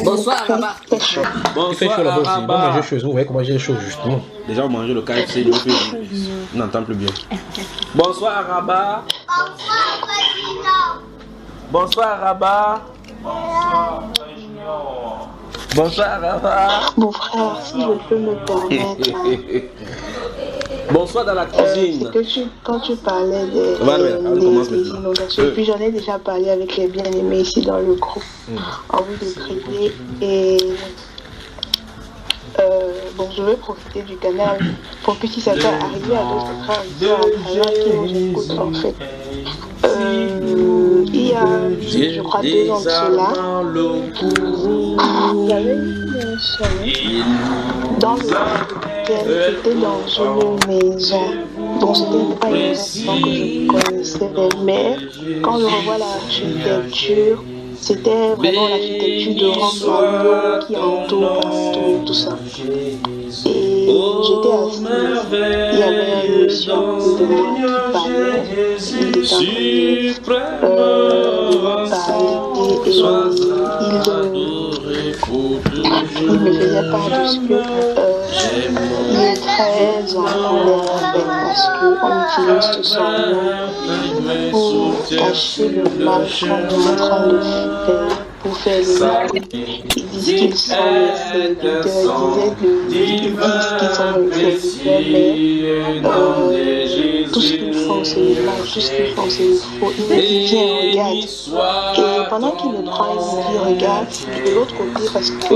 Bonsoir, Rabat. Il fait chaud là-bas aussi. Bon, manger chez vous, vous voyez comment j'ai chaud justement. Déjà, vous mangez le KFC, on n'entend plus bien. Bonsoir, Rabat. Bonsoir, président. Bonsoir, Rabat. Bonsoir, Rabat. Mon frère, si je peux me permettre. Bonsoir dans la cuisine. Quand tu parlais des inondations, puis j'en ai déjà parlé avec les bien-aimés ici dans le groupe, en vue de prier. Et bon, je vais profiter du canal pour que si ça peut arriver à d'autres frères et sœurs qui nous écoutent en fait. Il y a, je crois, 2 ans de cela, il y avait une soirée dans lequel j'étais dans une maison. Bon, c'était pas une maison que je connaissais, mais quand je revois l'architecture, c'était vraiment l'architecture de Ramballo qui entoure partout, tout ça. Et j'étais assise, il y avait un monsieur de moi qui parlait, il était en train de parler et il me faisait part de ce que il est très en colère parce qu'on utilise son nom pour cacher le mal qu'on est en train de faire. Pour faire le mal. Ils disent qu'ils sont les serviteurs, ils disent qu'ils sont les serviteurs, mais tout ce qu'ils font c'est le mal, tout ce qu'ils font c'est le faux. Il me dit viens, regarde. Et pendant qu'il me prend, il me dit regarde de l'autre côté parce que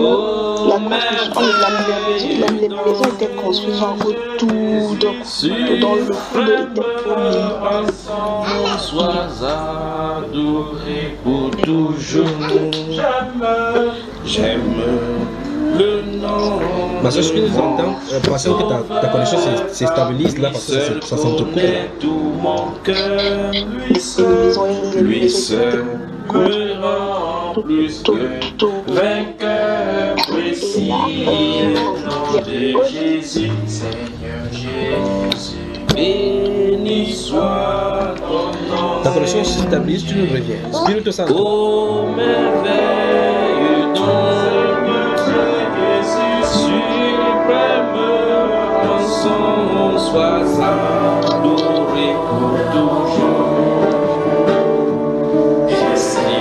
les maisons étaient construites autour dans le fond de l'étang. Sois adoré pour toujours. J'aime le nom. Bah, ce que nous entendons, pensons que ta connexion se stabilise là parce que ça s'entend court. Lui seul me rend plus que vainqueur précis. Nom de Jésus, Seigneur Jésus, béni soit ton nom. Ta connexion se stabilise, tu nous reviens. Spiritual Santo. Oh, merveilleux don, suprême, ton son soit adoré pour toujours. Et si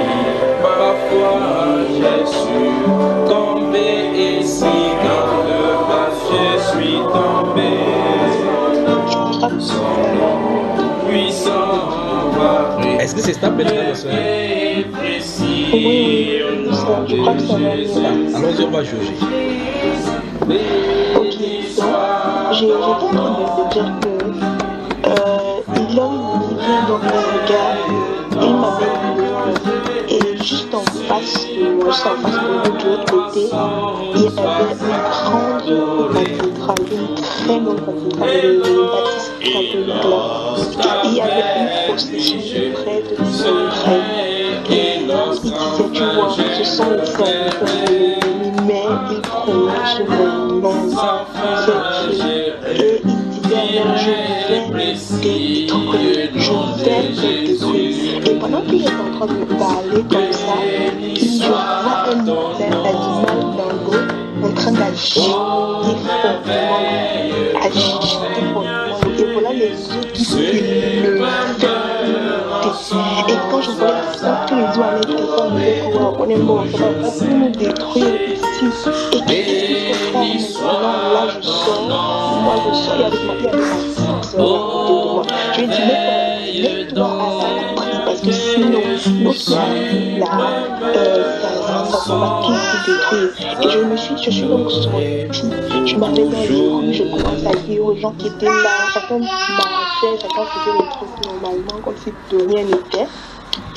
parfois j'ai su tomber, et si dans le bas je suis tombé, son nom puissant va briller. Est-ce que c'est stable maintenant, soeur? Oui, je crois que ça va bien. Allons-y, on va juger. Ok, donc j'étais en train de dire que l'homme vient dans mon regard, il m'avait dit, et juste en face de moi, juste en face de moi, de l'autre côté, il y avait une grande cathédrale, une très grande cathédrale, une bâtisse catholique là. Il y avait une procession de prêtre, et il disait, tu vois, ce sont les serviteurs de l'ennemi, mais ils prononcent mon nom, c'est Dieu. Et il disait, je vais les détruire, je vais les détruire. Et pendant qu'il est en train de parler comme ça, je vois un animal dans l'eau en train d'agiter fortement, et voilà les eaux qui se lèvent. Et quand je voyais ça, tous les eaux allaient descendre, on est mort, on va nous détruire ici. Et qu'est-ce qu'il faut faire maintenant? Là je sors, moi je sors, il y avait ma soeur à côté de moi. Je lui ai dit, mets-toi à l'abri parce que sinon, l'autre là, ça va tout détruire. Et je suis donc sortie, je m'avais dans les rues, je commençais à dire aux gens qui étaient là, chacun marchait, chacun faisait les trucs normalement, comme si de rien n'était.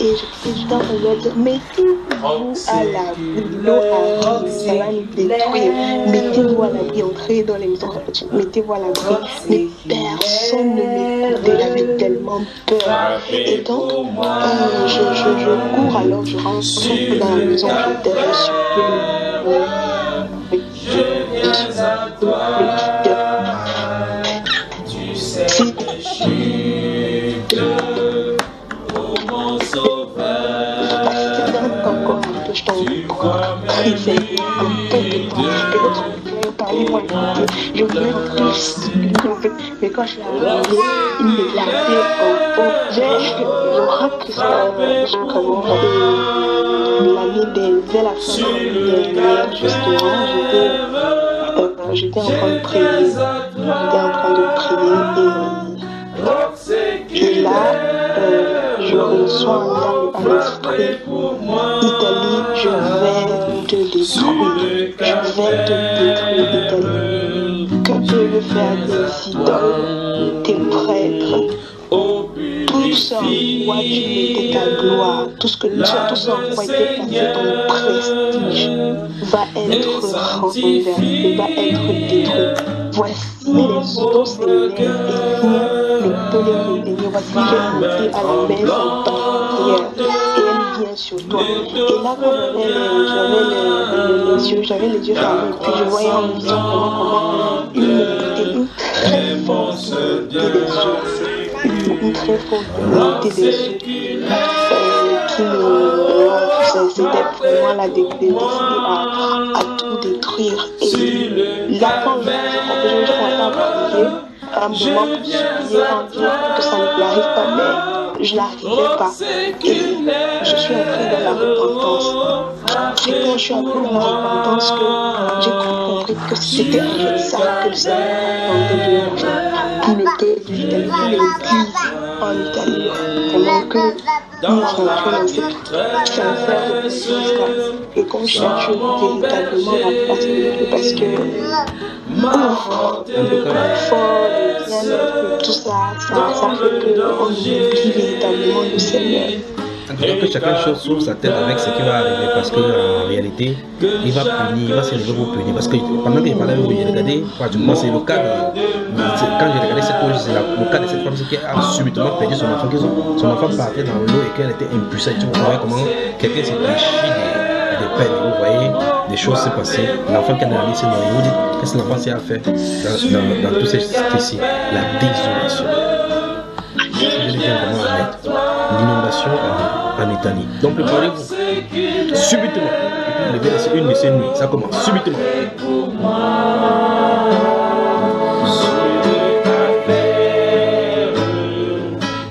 Et j'étais en train de leur dire, mettez-vous à l'abri, l'eau arrive, ça va nous détruire. Mettez-vous à l'abri, entrez dans les maisons, mettez-vous à l'abri. Mais personne ne m'écoutait, j'avais tellement peur. Et donc, je cours alors, je rentre dans la maison, je t'ai reçu. je t'en prie, un peu de temps. Peut-être que vous pouvez parler, moi je voulais entrer ici, mais quand je suis arrivée, il me l'a fait je crois que ça, comment l'année dès la fin de l'année dernière, justement, j'étais en train de prier. Et là, je reçois un terme par l'esprit. Italie, je vais te détruire. Italie. Que peut faire des idoles, tes prêtres? Tout ça en quoi tu mettais ta gloire, tout ce en quoi était placé ton prestige va être renversé, va être détruit. Voici les eaux s'élèvent et rien ne peut les retenir. Voici j'ai été à la messe en temps de prière et elle vient sur toi. Et là quand j'avais les yeux fermés, puis je voyais en vision comment une très forte une très forte montée des eaux qui c'était vraiment la décidée à tout détruire. Et là, quand je commençais à prier, à un moment pour supplier en disant que ça ne l'arrive pas, mais je n'arrivais pas. Et je suis entrée dans la repentance. C'est quand je suis entrée dans la repentance que j'ai compris que c'était avec ça que le Seigneur attendait de nous. Tout le peuple d'Italie, toute l'église en Italie, vraiment que nous rentrions dans cette sincère repentance. Et qu'on cherche véritablement la face de Dieu parce que le confort, le bien-être, tout ça fait qu'on oublie véritablement le Seigneur. En tout cas, que chacun chose sur sa tête avec ce qui va arriver parce qu'en réalité, il va punir, il va s'élever pour punir. Parce que pendant qu'il parlait, j'ai regardé, pratiquement c'est le cas de. Quand j'ai regardé cette chose, c'est le cas de cette femme qui a subitement perdu son enfant. Son enfant partait dans l'eau et qu'elle était impuissante. Vous voyez comment quelqu'un s'est déchiré des peines. Vous voyez, des choses s'est passées. L'enfant qui a mis ses noyaux, vous dites, qu'est-ce que l'enfant s'est fait dans tous ces ici? La désolation. Je viens vraiment à mettre l'inondation en Italie. Donc préparez-vous subitement. Et puis levez une de ces nuits. Ça commence subitement.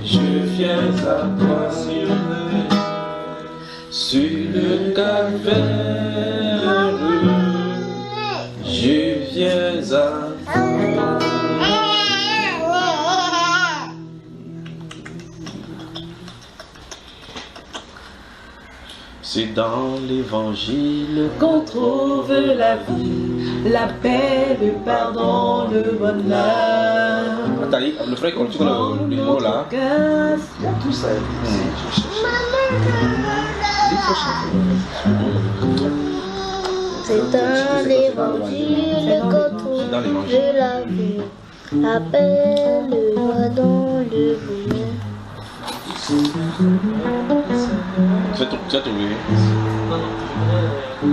Je viens à toi sur le calvaire. Je viens à c'est dans l'évangile qu'on trouve la vie, la paix, le pardon, le bonheur. Attends, le frère continue le mot là. Tout ça c'est dans l'évangile qu'on trouve la vie, la paix, le pardon, le bonheur. Tu as trouvé? On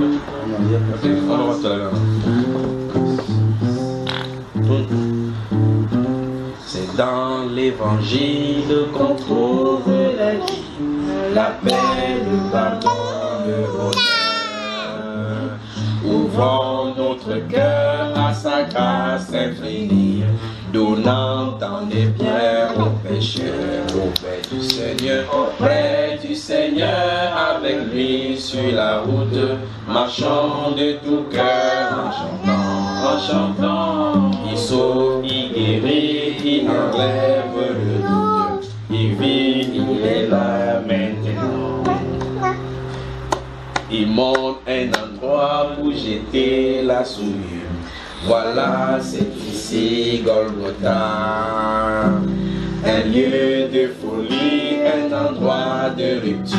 va voir tout à l'heure. C'est dans l'évangile qu'on trouve la vie, la paix, le pardon, le bonheur. Ouvrons notre cœur à sa grâce infinie, donnant tant des biens aux pécheurs, auprès du Seigneur, avec lui sur la route, marchant de tout cœur, en chantant, il sauve, il guérit, il enlève le doute, il vit, il est là maintenant. Il montre un endroit pour jeter la souillure. Voilà, c'est ici Golgotha, un lieu de folie, un endroit de rupture.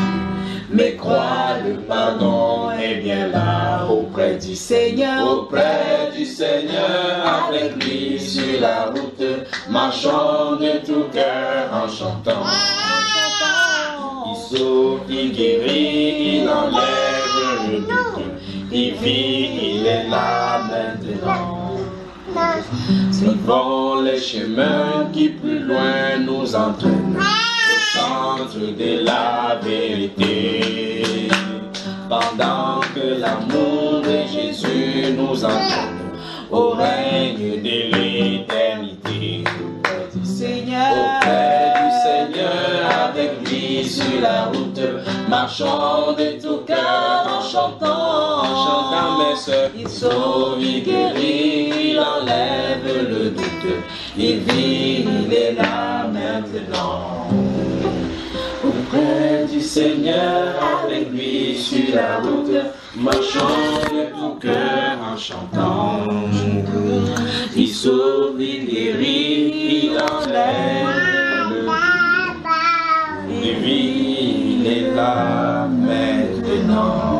Mais crois, le pardon est bien là, auprès du Seigneur, avec lui sur la route, marchant de tout cœur en chantant. Il sauve, il guérit, il enlève le doute. Il vit, il est là maintenant. Suivons les chemins qui plus loin nous entraînent au centre de la vérité. pendant que l'amour de Jésus nous emmène au règne de l'éternité. Auprès du Seigneur, avec lui sur la route, marchons de tout cœur en chantant mes soeurs. Il sauve, il guérit, il enlève le doute, il vit, il est là maintenant. Auprès du Seigneur, avec lui sur la route, marchons de tout cœur en chantant. Il sauve, il guérit, il enlève le doute, il vit, il est là maintenant.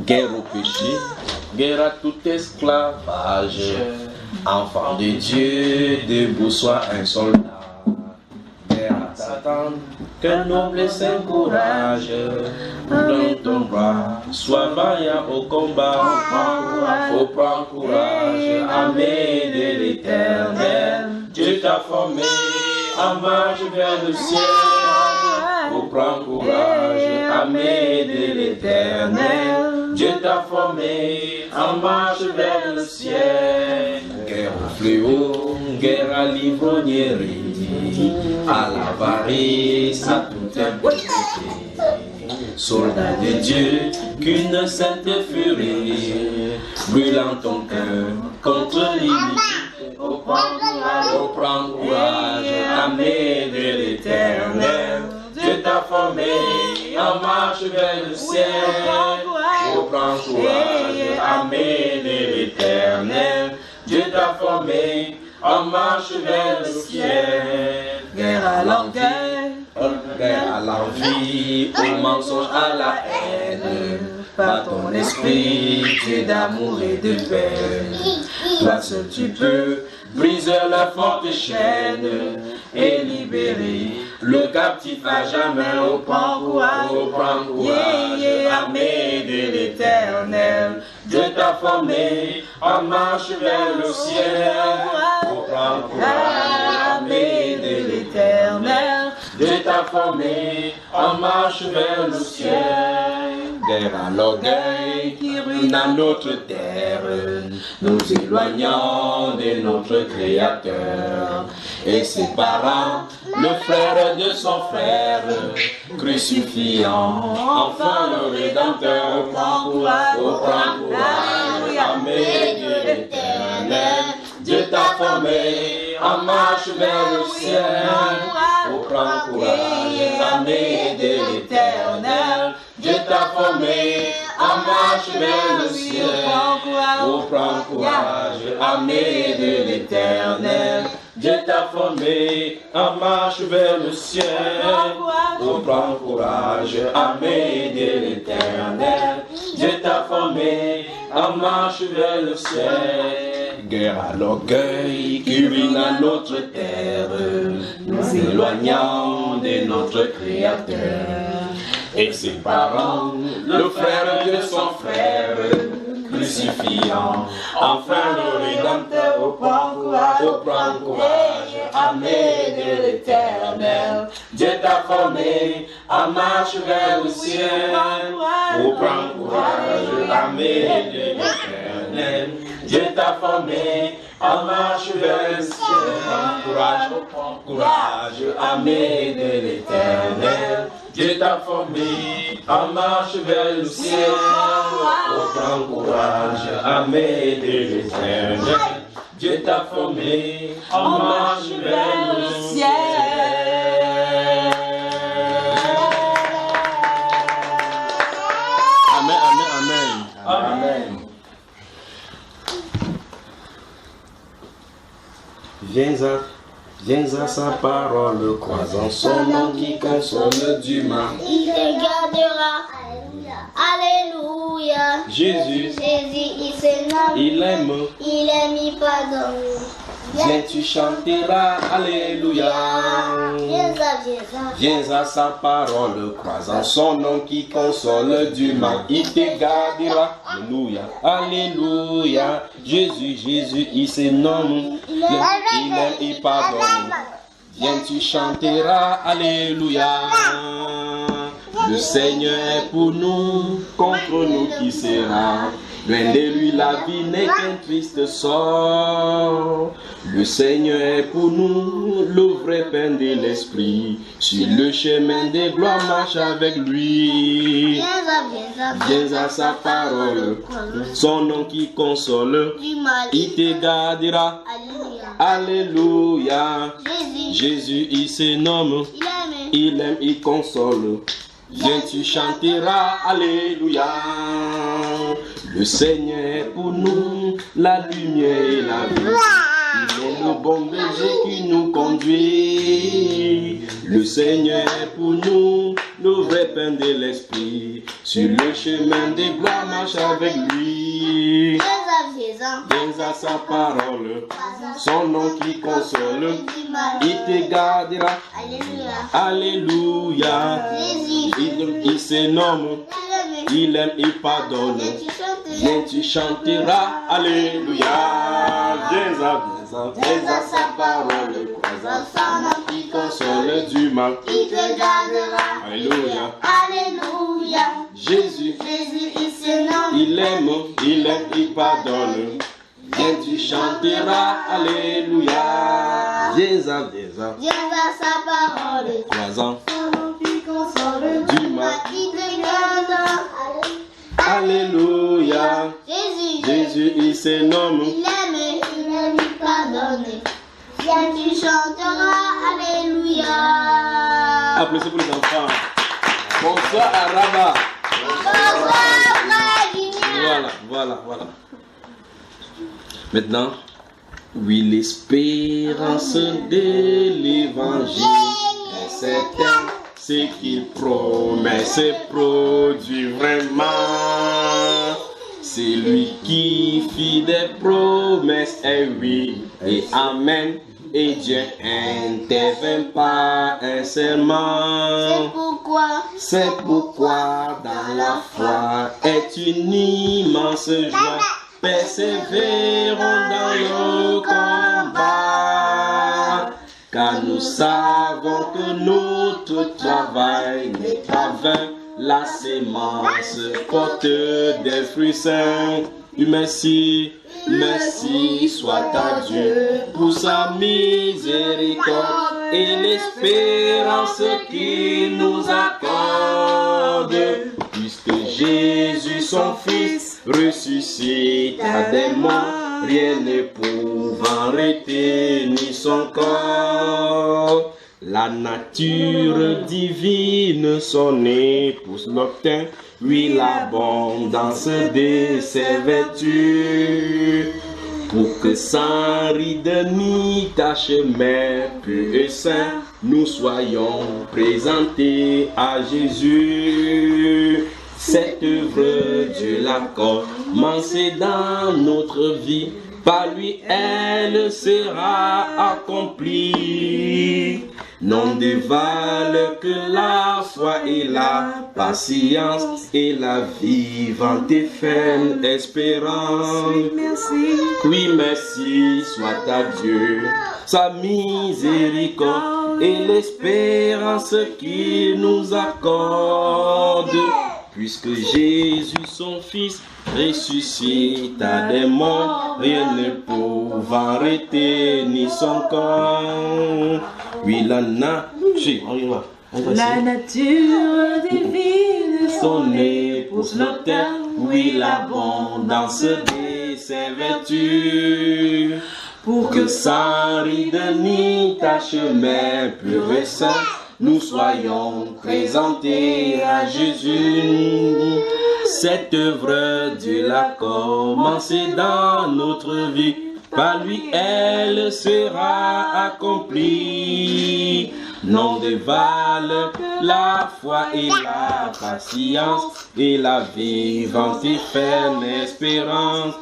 Guerre au péché, guerre à tout esclavage, enfant de Dieu, debout soit un soldat. Guerre à Satan, que noble saint courage, dans ton bras, sois vaillant au combat, faut prendre courage, armée de l'éternel. Dieu t'a formé en marche vers le ciel, faut prendre courage, armée de l'éternel. Dieu t'a formé en marche vers le ciel. Guerre au fléau, guerre à l'ivrognerie, à l'avarice, à toute impunité. Soldat de Dieu, qu'une sainte furie brûlant ton cœur contre l'iniquité. Au prendre courage, armée de l'éternel. Dieu t'a formé en marche vers le ciel. Faut prendre courage, armée de l'éternel. Dieu t'a formé en marche vers le ciel. Guerre à l'orgueil, guerre à l'envie, au mensonge, à la haine. Par ton esprit, Dieu d'amour et de paix. Toi seul tu peux briser la forte chaîne et libérer le captif à jamais. Au prend courage, armée de l'éternel. Dieu t'a formé en marche vers le ciel. Au prend courage, armée de l'éternel. Dieu t'a formé en marche vers le ciel. Guerre à l'orgueil qui ruine à notre terre, nous éloignant de notre Créateur et séparant le frère de son frère, crucifiant enfin le Rédempteur. Au prend courage, armée de l'éternel. Dieu t'a formé en marche vers le ciel. Au prend courage, armée de l'éternel. Dieu t'a formé en marche vers le ciel. Au prend courage, armée de l'éternel. Dieu t'a formé en marche vers le ciel. Au prend courage, armée de l'éternel. Dieu t'a formé en marche vers le ciel. Guerre à l'orgueil qui ruine à notre terre, nous éloignant de notre Créateur et séparant le frère de son frère, crucifiant enfin le Rédempteur. Au prend courage, armée de l'éternel. Dieu t'a formé en marche vers le ciel. Au prend courage, armée de l'éternel. Dieu t'a formé en marche vers le ciel. Courage, armée de l'éternel. Dieu t'a formé en marche vers le ciel. Au prend courage, armée de l'éternel. Dieu t'a formé en marche vers le ciel. Amen, amen, amen. Amen. Viens à sa parole, croisant son nom qui console du mal. Il te gardera. Alléluia. Jésus, il s'énerve. il aime. Il aime, il pardonne. Viens, tu chanteras. Alléluia. Viens à sa parole, croisant son nom qui console du mal. Il te gardera. Alléluia. Alléluia. Jésus, Jésus, il se nomme, il aime, il pardonne. Viens, tu chanteras, alléluia. Le Seigneur est pour nous, contre nous qui sera. Loin de lui, la vie n'est qu'un triste sort. Le Seigneur est pour nous, le vrai pain de l'esprit. Sur le chemin des gloires, marche avec lui. Viens à sa parole, son nom qui console, il te gardera. Alléluia. Jésus, il se nomme, il aime, il console. Viens, tu chanteras, alléluia. Le Seigneur est pour nous, la lumière et la vie. Il est le bon berger qui nous conduit. Le Seigneur est pour nous, le vrai pain de l'esprit. Sur le chemin des gloires, marche avec lui. Viens à sa parole, son nom qui console, il te gardera. Alléluia. Il se nomme, il aime, il pardonne. Viens, tu chanteras, alléluia. Viens à sa parole, son nom qui console du mal, il te gardera. Alléluia. Alléluia. Jésus, il se nomme, il aime, il pardonne. Viens, tu chanteras, alléluia. Viens à sa parole, son nom qui console du mal, il te gardera. Alléluia. Jésus, il se nomme, il aime, il pardonne. Viens, tu chanteras, alléluia. Applaudissez pour les enfants. Bonsoir à Rabat. Bonsoir, voilà. Maintenant, oui, l'espérance de l'évangile est certaine. Ce qu'il promet se produit vraiment. C'est lui qui fit des promesses, et oui, et amen. Et Dieu intervient par un serment. C'est pourquoi dans la foi est une immense joie. Persévérons dans le combat, car nous savons que notre travail n'est pas vain. La sémence porte des fruits sains. Merci soit à Dieu pour sa miséricorde et l'espérance qu'il nous accorde. Puisque Jésus, son Fils, ressuscita des morts, rien ne pouvant retenir son corps. La nature divine, son épouse l'obtint, oui, l'abondance de ses vertus. Pour que sans ride ni tache, mais pur et saint, nous soyons présentés à Jésus. Cette œuvre, Dieu l'a commencée dans notre vie. Par lui, elle sera accomplie. Non dévale que la foi et la patience et la vivante et ferme espérance. Oui, merci soit à Dieu, sa miséricorde et l'espérance qu'il nous accorde. Puisque Jésus, son Fils, ressuscita des morts, rien ne pouvant retenir son corps. Oui, la nature divine, son épouse l'autel, oui, l'abondance de ses vertus. Pour que sans ride ni tache, mais pur et saint, nous soyons présentés à Jésus. Cette œuvre, Dieu l'a commencée dans notre vie. Par lui, elle sera accomplie. Non dévale la foi et la patience et la vivante et ferme espérance.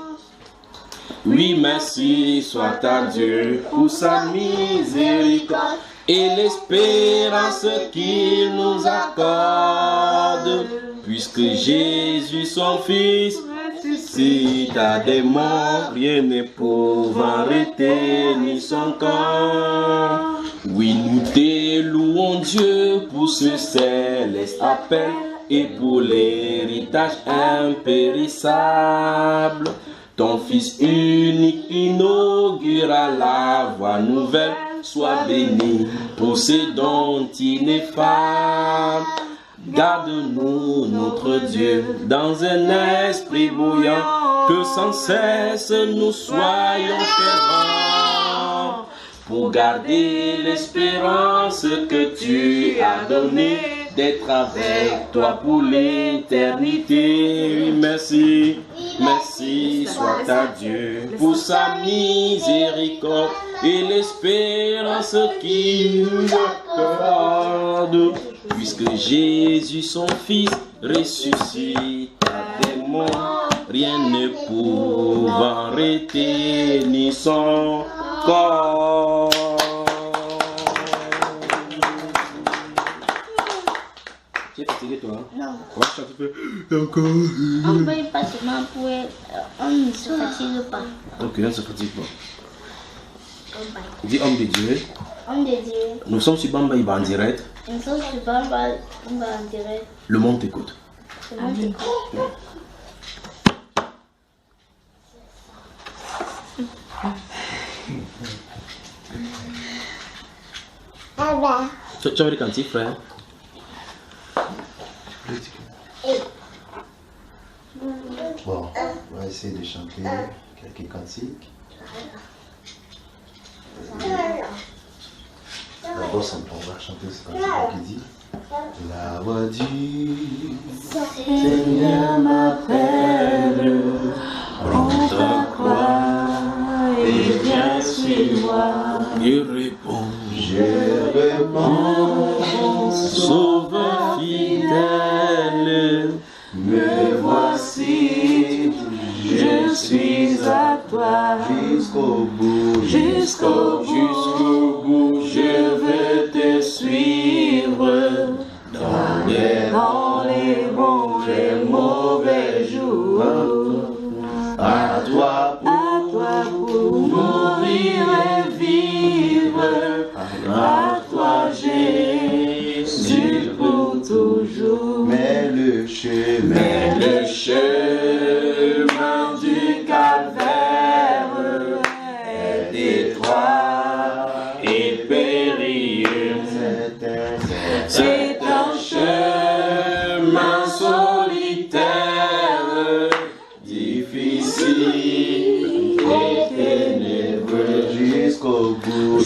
Oui, merci soit à Dieu pour sa miséricorde et l'espérance qu'il nous accorde. Puisque Jésus, son Fils, Si t'as des morts, rien ne pouvant arrêter ni son corps. Oui, nous te louons Dieu pour ce céleste appel et pour l'héritage impérissable. Ton Fils unique inaugura la voie nouvelle. Sois béni pour ces dons ineffables. Garde-nous, notre Dieu, dans un esprit bouillant, que sans cesse nous soyons fervents, pour garder l'espérance que tu as donnée, d'être avec toi pour l'éternité. Merci, merci soit à Dieu pour sa miséricorde et l'espérance qu'il nous accorde. Puisque Jésus, son Fils, ressuscita des morts, rien ne pouvant arrêter ni son corps. Tu es fatigué, toi? Non. On va chanter un peu. Encore. On ne paye pas seulement pour... On ne se fatigue pas. Ok, on ne se fatigue pas. Dis homme de Dieu. Homme de Dieu. Nous sommes sur Bamba Iba en direct. Nous sommes sur Bamba en direct. Le monde t'écoute. Le monde t'écoute. Tu as des cantiques, frère? Bon, on va essayer de chanter quelques cantiques. D'abord, on va chanter ce cantique qui dit: la voix du Seigneur m'appelle, prends ta croix et viens suis-moi. Je réponds, Sauveur fidèle, me voici, je suis à toi jusqu'au bout, jusqu'au bout, je veux te suivre dans les bons et mauvais jours. À toi pour mourir et vivre, à toi Jésus pour toujours. Mais le chemin du calvaire est étroit et périlleux. C'est un chemin solitaire, difficile et ténébreux. Jusqu'au bout,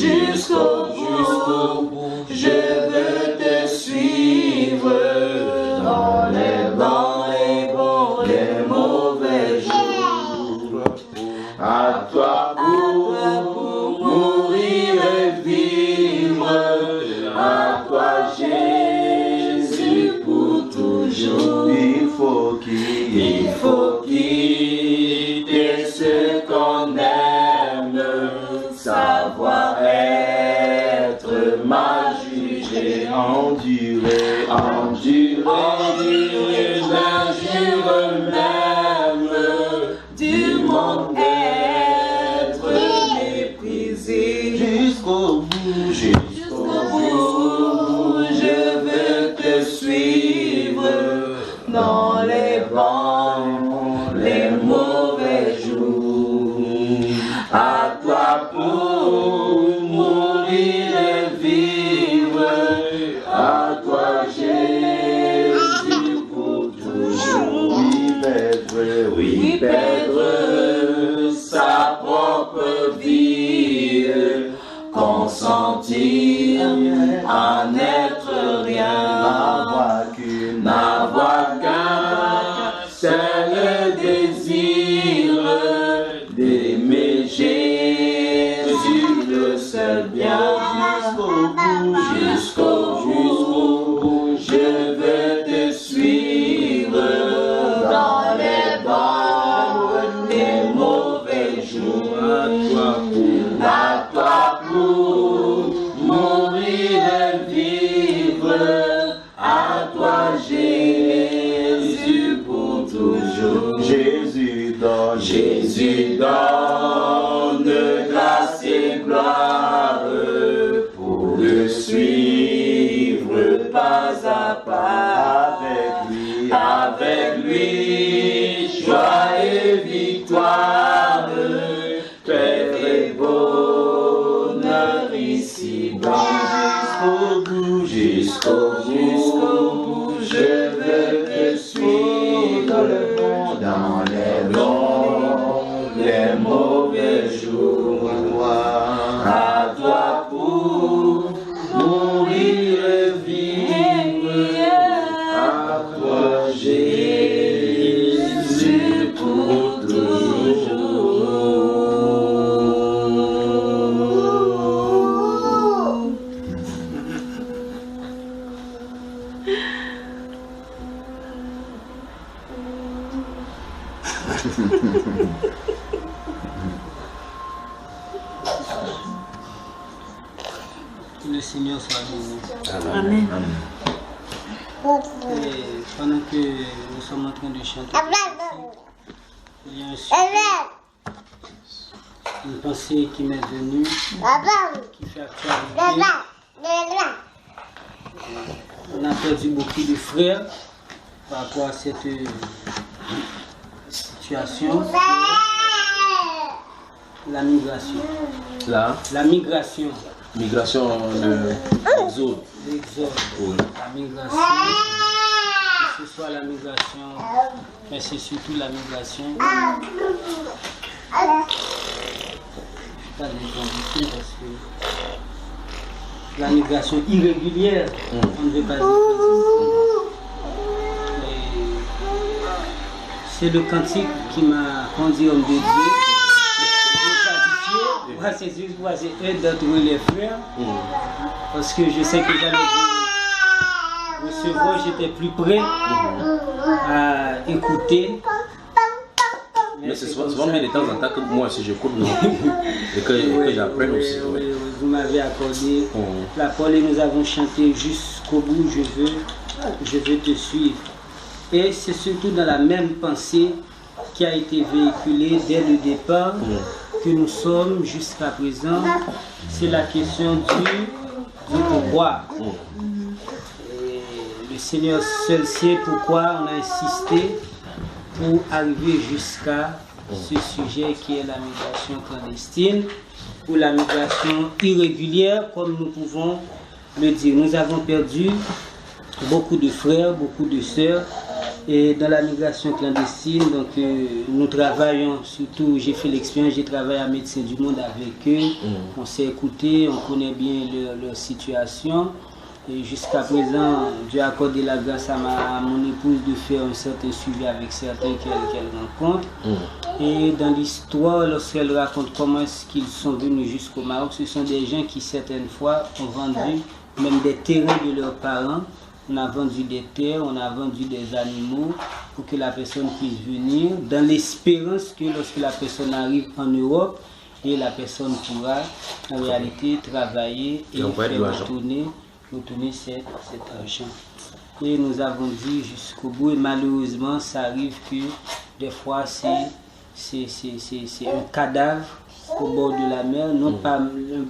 je veux te suivre dans les bons et les mauvais jours. À toi pour mourir et vivre, à toi Jésus pour toujours. Il faut quitter ce qu'on aime, savoir être mal jugé, endurer l'injure même du monde, être méprisé. Jusqu'au bout, je veux te suivre dans les bons, les mauvais jours. À toi pour mourir et vivre, à toi Jésus pour toujours. Oui, perdre sa propre vie, consentir à n'être rien, n'avoir qu'un seul désir, d'aimer Jésus, le seul bien. Jusqu'au bout, je veux te suivre dans les bons, les mauvais jours. À toi pour à pas avec lui, joie et victoire, paix et bonheur ici-bas. Jusqu'au bout, je veux te suivre dans le monde, dans les longs, les mauvais jours. À toi pour mourir et vivre, à toi Jésus pour toujours. Que le Seigneur soit béni. Amen. Et pendant que nous sommes en train de chanter, il y a un sujet, une pensée qui m'est venue, qui fait actualité. On a perdu beaucoup de frères par rapport à cette situation. La migration. La migration. Migration, l'exode. L'exode. Oui. La migration. Que ce soit la migration, mais c'est surtout la migration. Pas des conditions parce que la migration irrégulière, on ne veut pas dire. Mais c'est le cantique qui m'a conduit homme de Dieu. C'est juste pour essayer d'être les frères, parce que je sais que j'allais vous recevoir, j'étais plus prêt à écouter. Mais c'est souvent bien de temps en temps que moi aussi j'écoute et que j'apprenne aussi. Oui, vous m'avez accordé la parole et nous avons chanté jusqu'au bout, je veux te suivre. Et c'est surtout dans la même pensée qui a été véhiculée dès le départ que nous sommes jusqu'à présent. C'est la question du pourquoi. Et le Seigneur seul sait pourquoi on a insisté pour arriver jusqu'à ce sujet qui est la migration clandestine ou la migration irrégulière, comme nous pouvons le dire. Nous avons perdu beaucoup de frères, beaucoup de sœurs. Et dans la migration clandestine, donc nous travaillons, surtout j'ai fait l'expérience, j'ai travaillé à Médecins du Monde avec eux, on s'est écouté, on connaît bien leur situation. Et jusqu'à présent, Dieu a accordé la grâce à mon épouse de faire un certain suivi avec certains qu'elle rencontre. Et dans l'histoire, lorsqu'elle raconte comment est-ce qu'ils sont venus jusqu'au Maroc, ce sont des gens qui certaines fois ont vendu même des terrains de leurs parents. On a vendu des terres, on a vendu des animaux pour que la personne puisse venir, dans l'espérance que lorsque la personne arrive en Europe, et la personne pourra en réalité travailler et faire retourner cet argent. Et nous avons dit jusqu'au bout, et malheureusement, ça arrive que des fois c'est un cadavre au bord de la mer, non pas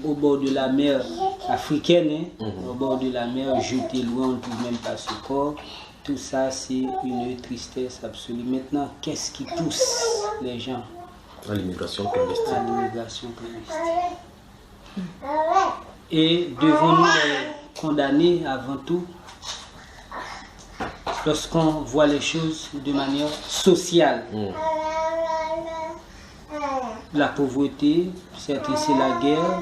au bord de la mer africaine, au bord de la mer jeté loin, on ne trouve même pas ce corps. Tout ça, c'est une tristesse absolue. Maintenant, qu'est-ce qui pousse les gens à l'immigration clandestine? Et devons-nous les condamner avant tout lorsqu'on voit les choses de manière sociale? La pauvreté, certains c'est la guerre.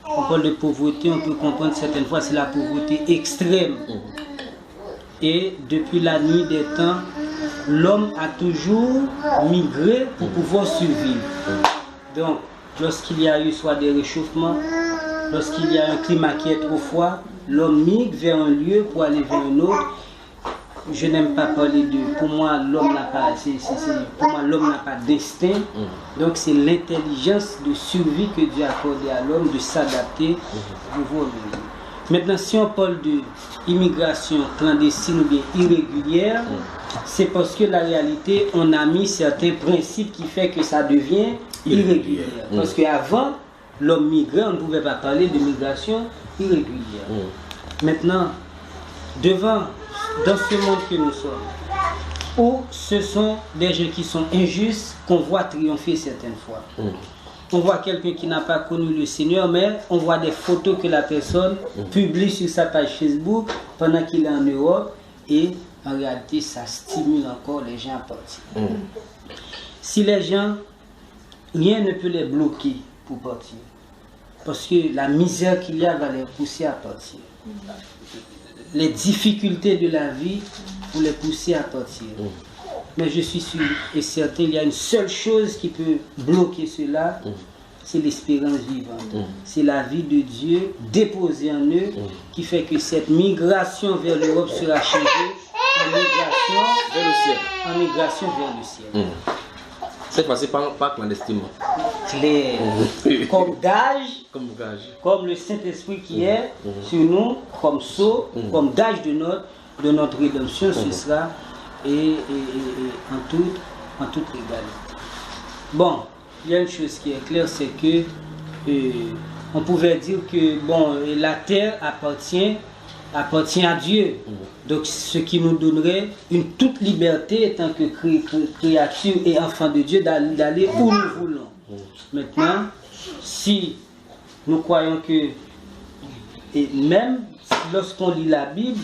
On parle de pauvreté, on peut comprendre certaines fois c'est la pauvreté extrême. Et depuis la nuit des temps, l'homme a toujours migré pour pouvoir survivre. Donc, lorsqu'il y a eu soit des réchauffements, lorsqu'il y a un climat qui est trop froid, l'homme migre vers un lieu pour aller vers un autre. Je n'aime pas parler de... Pour moi, l'homme n'a pas, pas d'instinct. Donc, c'est l'intelligence de survie que Dieu a accordé à l'homme de s'adapter au nouveau milieu. Maintenant, si on parle d'immigration clandestine ou bien irrégulière, c'est parce que la réalité, on a mis certains principes qui font que ça devient irrégulier. Parce qu'avant, l'homme migrait, on ne pouvait pas parler de migration irrégulière. Maintenant, dans ce monde que nous sommes, où ce sont des gens qui sont injustes qu'on voit triompher certaines fois. On voit quelqu'un qui n'a pas connu le Seigneur, mais on voit des photos que la personne publie sur sa page Facebook pendant qu'il est en Europe, et en réalité ça stimule encore les gens à partir. Si les gens, rien ne peut les bloquer pour partir, parce que la misère qu'il y a va les pousser à partir. Les difficultés de la vie vont les pousser à partir. Mais je suis sûr et certain, il y a une seule chose qui peut bloquer cela, c'est l'espérance vivante. C'est la vie de Dieu déposée en eux qui fait que cette migration vers l'Europe sera changée en migration vers le ciel. C'est passé par clandestinement. Clair. Comme gage, comme le Saint-Esprit qui est sur nous, comme sceau, comme gage de notre rédemption, ce sera et en toute égalité. Bon, il y a une chose qui est claire, c'est que on pouvait dire que bon, la terre appartient à Dieu. Donc ce qui nous donnerait une toute liberté en tant que créature et enfant de Dieu d'aller où nous voulons. Maintenant, si nous croyons que, et même lorsqu'on lit la Bible,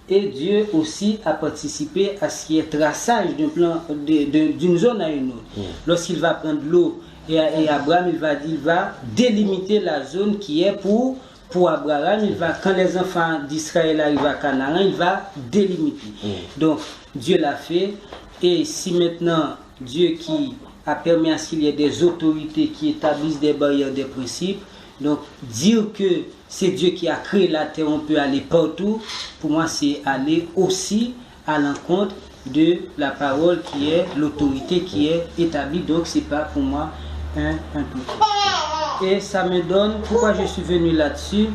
et Dieu aussi a participé à ce qui est traçage d'un plan d'une zone à une autre. Lorsqu'il va prendre l'eau et Abraham il va délimiter la zone qui est pour Abraham. Quand les enfants d'Israël arrivent à Canaan, il va délimiter. Donc Dieu l'a fait, et si maintenant Dieu qui a permis à ce qu'il y ait des autorités qui établissent des barrières, des principes, donc dire que c'est Dieu qui a créé la terre, on peut aller partout, pour moi c'est aller aussi à l'encontre de la parole qui est l'autorité qui est établie. Donc c'est pas pour moi un tout. Et ça me donne pourquoi je suis venu là-dessus.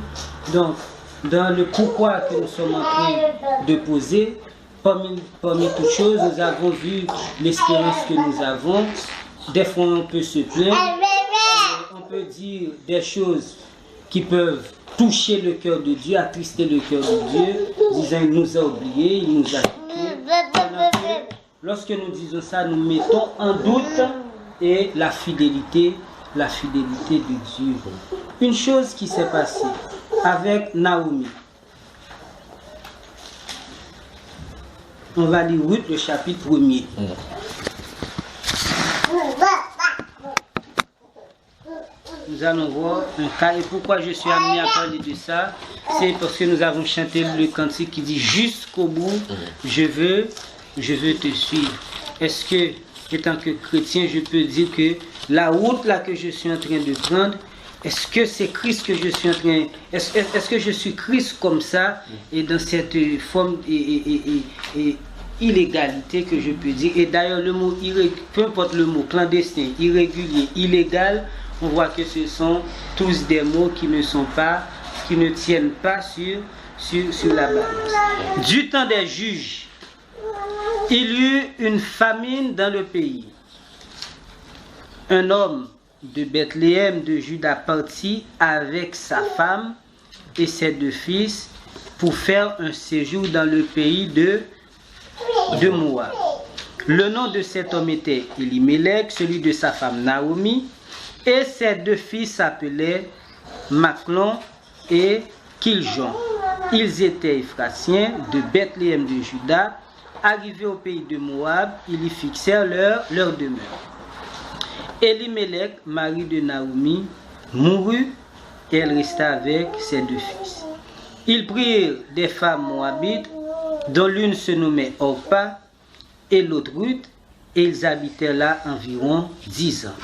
Donc dans le pourquoi que nous sommes en train de poser, parmi toutes choses, nous avons vu l'espérance que nous avons. Des fois on peut se plaindre, on peut dire des choses qui peuvent toucher le cœur de Dieu, attrister le cœur de Dieu, disant il nous a oubliés, il nous a quittés. Lorsque nous disons ça, nous mettons en doute et la fidélité de Dieu. Une chose qui s'est passée avec Naomi. On va lire Ruth, le chapitre 1er. Nous allons voir un cas. Et pourquoi je suis amené à parler de ça, c'est parce que nous avons chanté le cantique qui dit jusqu'au bout, je veux te suivre. Est-ce que, étant que chrétien, je peux dire que la route là que je suis en train de prendre, est-ce que c'est Christ que je suis en train... Est-ce que je suis Christ comme ça, et dans cette forme et illégalité que je peux dire. Et d'ailleurs, le mot peu importe le mot, clandestin, irrégulier, illégal, on voit que ce sont tous des mots qui ne tiennent pas sur la balance. Du temps des juges, il y eut une famine dans le pays. Un homme de Bethléem de Juda partit avec sa femme et ses 2 fils pour faire un séjour dans le pays de Moab. Le nom de cet homme était Elimelech, celui de sa femme Naomi, et ses 2 fils s'appelaient Machlon et Kiljon. Ils étaient Éphratiens de Bethléem de Juda. Arrivés au pays de Moab, ils y fixèrent leur demeure. Elimelech, mari de Naomi, mourut et elle resta avec ses 2 fils. Ils prirent des femmes moabites, dont l'une se nommait Orpa et l'autre Ruth, et ils habitèrent là environ 10 ans.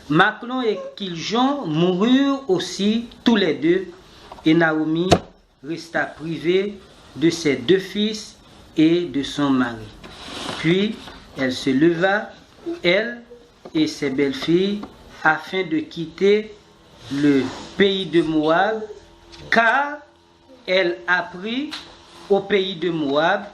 Machlon et Kiljon moururent aussi tous les 2, et Naomi resta privée de ses 2 fils et de son mari. Puis elle se leva, elle et ses belles-filles, afin de quitter le pays de Moab, car elle apprit au pays de Moab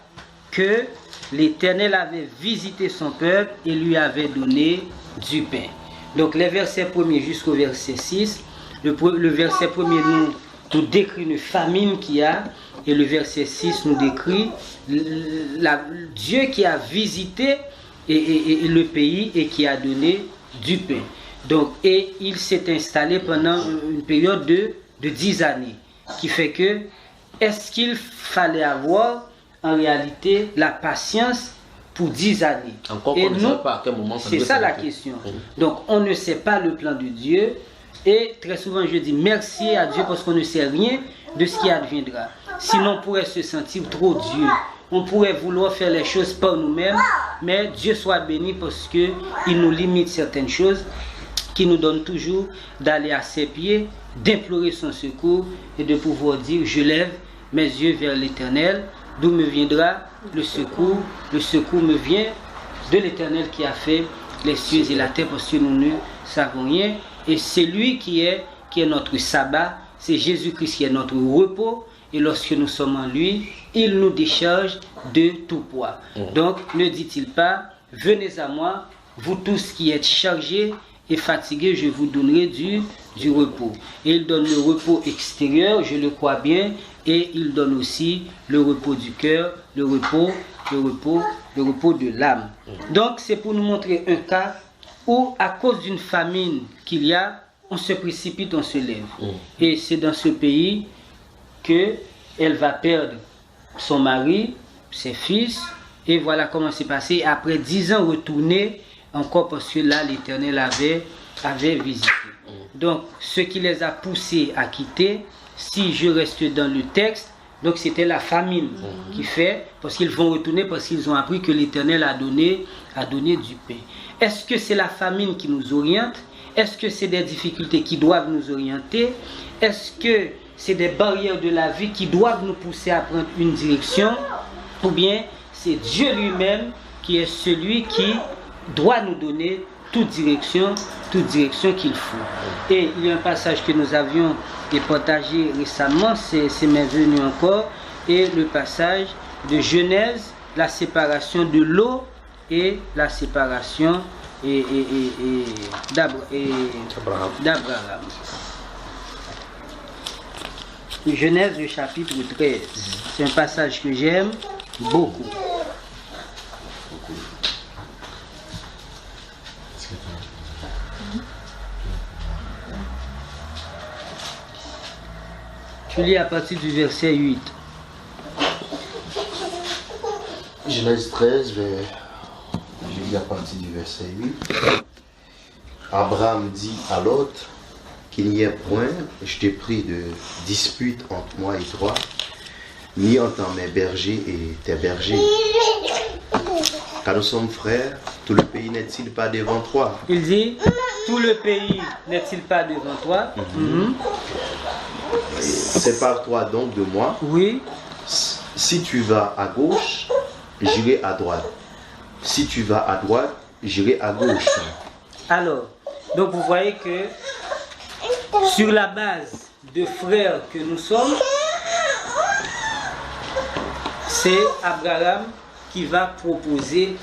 que l'Éternel avait visité son peuple et lui avait donné du pain. Donc les versets 1er jusqu'au verset 6, le verset 1er nous décrit une famine qu'il y a, et le verset 6 nous décrit Dieu qui a visité et le pays et qui a donné du pain. Donc, et il s'est installé pendant une période de 10 années, qui fait que, est-ce qu'il fallait avoir en réalité la patience pour 10 années? Encore et on ne sait pas à quel moment ça c'est doit ça la s'arrêter. question. Donc, on ne sait pas le plan de Dieu, et très souvent je dis merci à Dieu parce qu'on ne sait rien de ce qui adviendra. Sinon, on pourrait se sentir trop Dieu. On pourrait vouloir faire les choses par nous-mêmes, mais Dieu soit béni parce qu'il nous limite certaines choses, qui nous donne toujours d'aller à ses pieds, d'implorer son secours et de pouvoir dire, je lève mes yeux vers l'Éternel, d'où me viendra le secours. Le secours me vient de l'Éternel qui a fait les cieux et la terre, parce que nous ne savons rien. Et c'est lui qui est notre sabbat, c'est Jésus-Christ qui est notre repos. Et lorsque nous sommes en lui, il nous décharge de tout poids. Donc, ne dit-il pas, venez à moi, vous tous qui êtes chargés et fatigués, je vous donnerai du repos. Et il donne le repos extérieur, je le crois bien, et il donne aussi le repos du cœur, le repos de l'âme. Donc, c'est pour nous montrer un cas où, à cause d'une famine qu'il y a, on se précipite, on se lève. Et c'est dans ce pays qu'elle va perdre son mari, ses fils, et voilà comment c'est passé. Après 10 ans, retourner encore parce que là, l'Éternel avait visité. Donc, ce qui les a poussés à quitter, si je reste dans le texte, donc c'était la famine qui fait, parce qu'ils vont retourner parce qu'ils ont appris que l'Éternel a donné du pain. Est-ce que c'est la famine qui nous oriente? Est-ce que c'est des difficultés qui doivent nous orienter? Est-ce que c'est des barrières de la vie qui doivent nous pousser à prendre une direction? Ou bien c'est Dieu lui-même qui est celui qui doit nous donner toute direction qu'il faut. Et il y a un passage que nous avions partagé récemment, c'est m'est venu encore, et le passage de Genèse, la séparation de l'eau et la séparation d'Abraham. Genèse, le chapitre 13. C'est un passage que j'aime beaucoup. Je lis à partir du verset 8. Genèse 13, je lis à partir du verset 8. Abraham dit à Lot qu'il n'y ait point, je t'ai pris de dispute entre moi et toi, ni entre mes bergers et tes bergers. Car nous sommes frères, tout le pays n'est-il pas devant toi? Il dit, tout le pays n'est-il pas devant toi? Sépare-toi donc de moi. Oui. Si tu vas à gauche, j'irai à droite. Si tu vas à droite, j'irai à gauche. Alors, donc vous voyez que sur la base de frères que nous sommes, c'est Abraham qui va proposer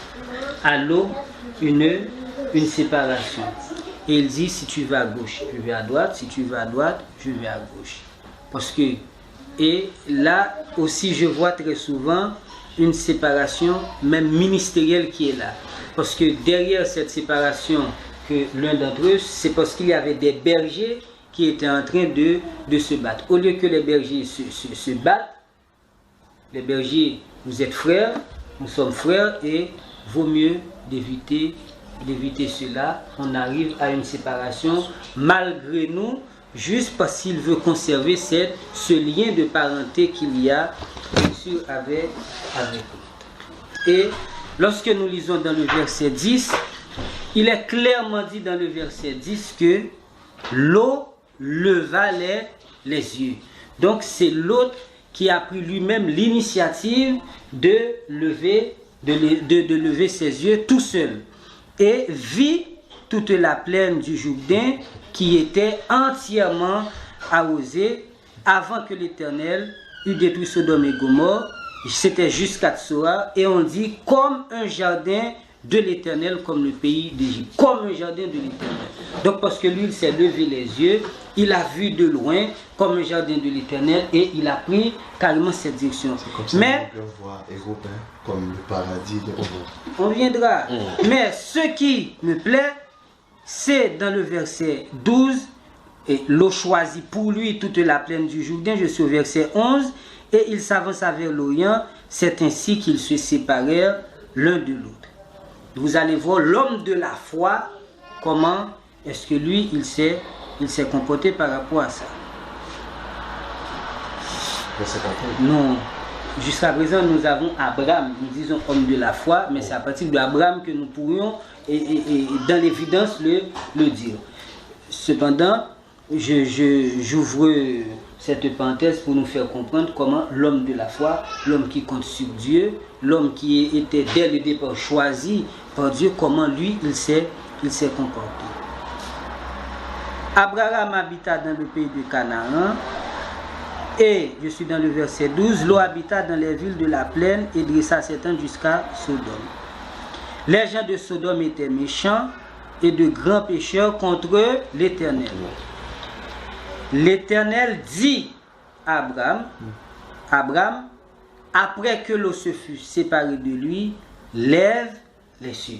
à Lot une séparation. Et il dit, si tu vas à gauche, je vais à droite. Si tu vas à droite, je vais à gauche. Parce que, et là aussi, je vois très souvent une séparation, même ministérielle, qui est là. Parce que derrière cette séparation, que l'un d'entre eux, c'est parce qu'il y avait des bergers qui étaient en train de se battre. Au lieu que les bergers se battent, les bergers, vous êtes frères, nous sommes frères, et vaut mieux d'éviter cela. On arrive à une séparation malgré nous, juste parce qu'il veut conserver ce lien de parenté qu'il y a, bien sûr, avec nous. Et lorsque nous lisons dans le verset 10, il est clairement dit dans le verset 10 que l'eau leva les yeux. Donc c'est l'autre qui a pris lui-même l'initiative de lever ses yeux tout seul. Et vit toute la plaine du Jourdain qui était entièrement arrosée avant que l'Éternel eût détruit Sodome et Gomorrhe. C'était jusqu'à Tsoar, et on dit comme un jardin de l'Éternel, comme le pays d'Égypte, comme un jardin de l'Éternel. Donc parce que lui, il s'est levé les yeux il a vu de loin comme un jardin de l'Éternel et il a pris carrément cette direction. Comme ça, Mais on voit Europe, comme le paradis de on viendra. Mais ce qui me plaît, c'est dans le verset 12, et l'eau choisit pour lui toute la plaine du Jourdain. Je suis au verset 11, et il s'avança vers l'Orient. C'est ainsi qu'ils se séparèrent l'un de l'autre. Vous allez voir l'homme de la foi, comment est-ce que lui, il s'est comporté par rapport à ça. Non. Jusqu'à présent, nous avons Abraham, nous disons homme de la foi, mais c'est à partir d'Abraham que nous pourrions, et dans l'évidence, le dire. Cependant, j'ouvre cette parenthèse pour nous faire comprendre comment l'homme de la foi, l'homme qui compte sur Dieu, l'homme qui était dès le départ choisi par Dieu, comment lui, il s'est comporté. Abraham habita dans le pays de Canaan. Et je suis dans le verset 12, l'eau habita dans les villes de la plaine et dressa ses tentes jusqu'à Sodome. Les gens de Sodome étaient méchants et de grands pécheurs contre l'Éternel. L'Éternel dit à Abraham, après que l'eau se fut séparée de lui, lève les cieux.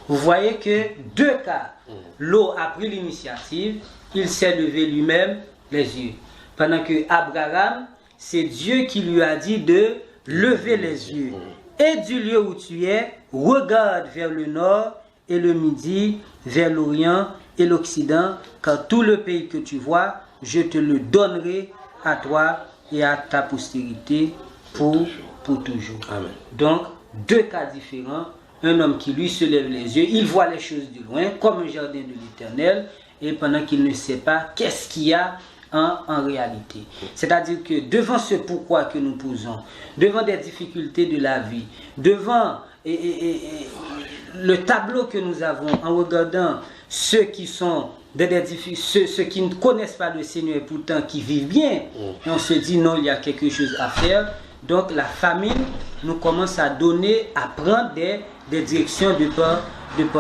Vous voyez que deux cas, l'eau a pris l'initiative, il s'est levé lui-même les yeux. Pendant que Abraham, c'est Dieu qui lui a dit de lever les yeux. Et du lieu où tu es, regarde vers le nord et le midi, vers l'Orient et l'Occident, car tout le pays que tu vois, je te le donnerai à toi et à ta postérité pour toujours. Amen. Donc, deux cas différents. Un homme qui lui se lève les yeux, il voit les choses de loin, comme un jardin de l'Éternel, et pendant qu'il ne sait pas qu'est-ce qu'il y a en réalité. C'est-à-dire que devant ce pourquoi que nous posons, devant des difficultés de la vie, devant le tableau que nous avons, en regardant ceux qui sont ceux qui ne connaissent pas le Seigneur et pourtant qui vivent bien, et on se dit non, il y a quelque chose à faire. Donc la famine nous commence à donner, à prendre des directions de par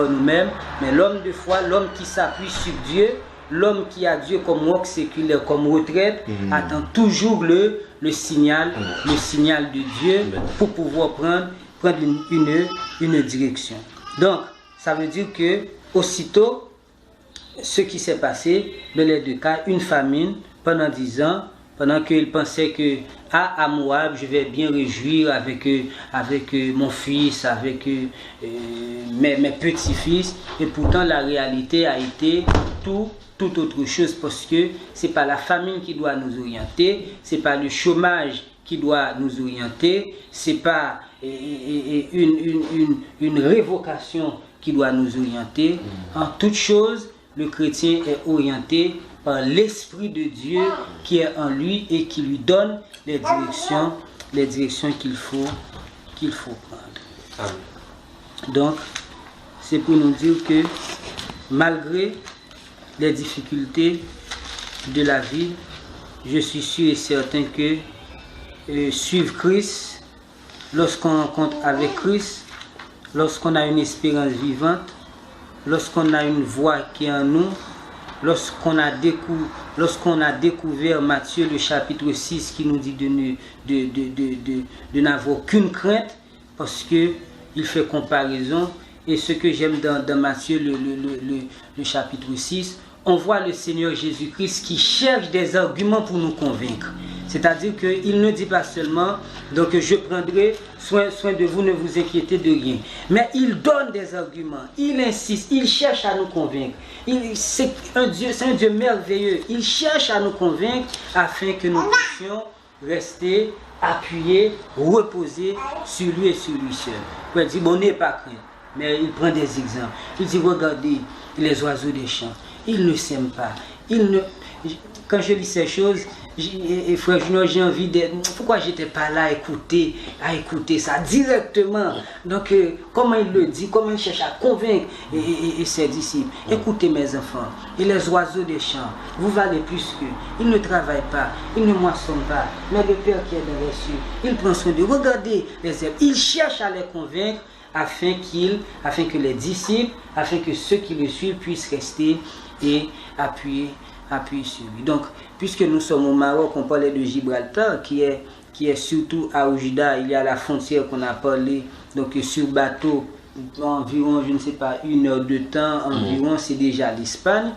nous-mêmes. Mais l'homme de foi, l'homme qui s'appuie sur Dieu, l'homme qui a Dieu comme roc séculaire, comme retraite, attend toujours le signal de Dieu pour pouvoir prendre une direction. Donc, ça veut dire que aussitôt, ce qui s'est passé, dans les deux cas, une famine pendant 10 ans, pendant qu'il pensait que à Moab, je vais bien réjouir avec mon fils, avec mes petits-fils, et pourtant la réalité a été tout autre chose, parce que c'est pas la famine qui doit nous orienter, c'est pas le chômage qui doit nous orienter, c'est pas une révocation qui doit nous orienter. En toute chose, le chrétien est orienté par l'Esprit de Dieu qui est en lui et qui lui donne les directions qu'il faut prendre. Amen. Donc, c'est pour nous dire que malgré les difficultés de la vie, je suis sûr et certain que suivre Christ, lorsqu'on rencontre avec Christ, lorsqu'on a une espérance vivante, lorsqu'on a une voix qui est en nous, lorsqu'on a découvert Matthieu le chapitre 6 qui nous dit de n'avoir aucune crainte, parce qu'il fait comparaison. Et ce que j'aime dans Matthieu le chapitre 6, on voit le Seigneur Jésus-Christ qui cherche des arguments pour nous convaincre. C'est-à-dire qu'il ne dit pas seulement, donc je prendrai soin de vous, ne vous inquiétez de rien. Mais il donne des arguments, il insiste, il cherche à nous convaincre. C'est un Dieu merveilleux. Il cherche à nous convaincre afin que nous puissions rester appuyés, reposer sur lui et sur lui seul. Il dit, bon, n'est pas craint. Mais il prend des exemples. Il dit, regardez les oiseaux des champs. Ils ne s'aiment pas. Quand je lis ces choses, frère Junior, j'ai envie de... Pourquoi j'étais pas là à écouter ça directement? Donc, comment il le dit, comment il cherche à convaincre ses disciples. Écoutez mes enfants, et les oiseaux des champs, vous valez plus qu'eux. Ils ne travaillent pas, ils ne moissonnent pas. Mais le Père qui est dans les cieux, il prend soin de... Regardez les herbes. Il cherche à les convaincre afin que les disciples, afin que ceux qui le suivent puissent rester et appuyer appuyer sur lui. Donc, puisque nous sommes au Maroc, on parlait de Gibraltar, qui est surtout à Oujda, il y a la frontière qu'on a parlé, donc sur bateau, environ, je ne sais pas, 1 heure de temps, environ, c'est déjà l'Espagne.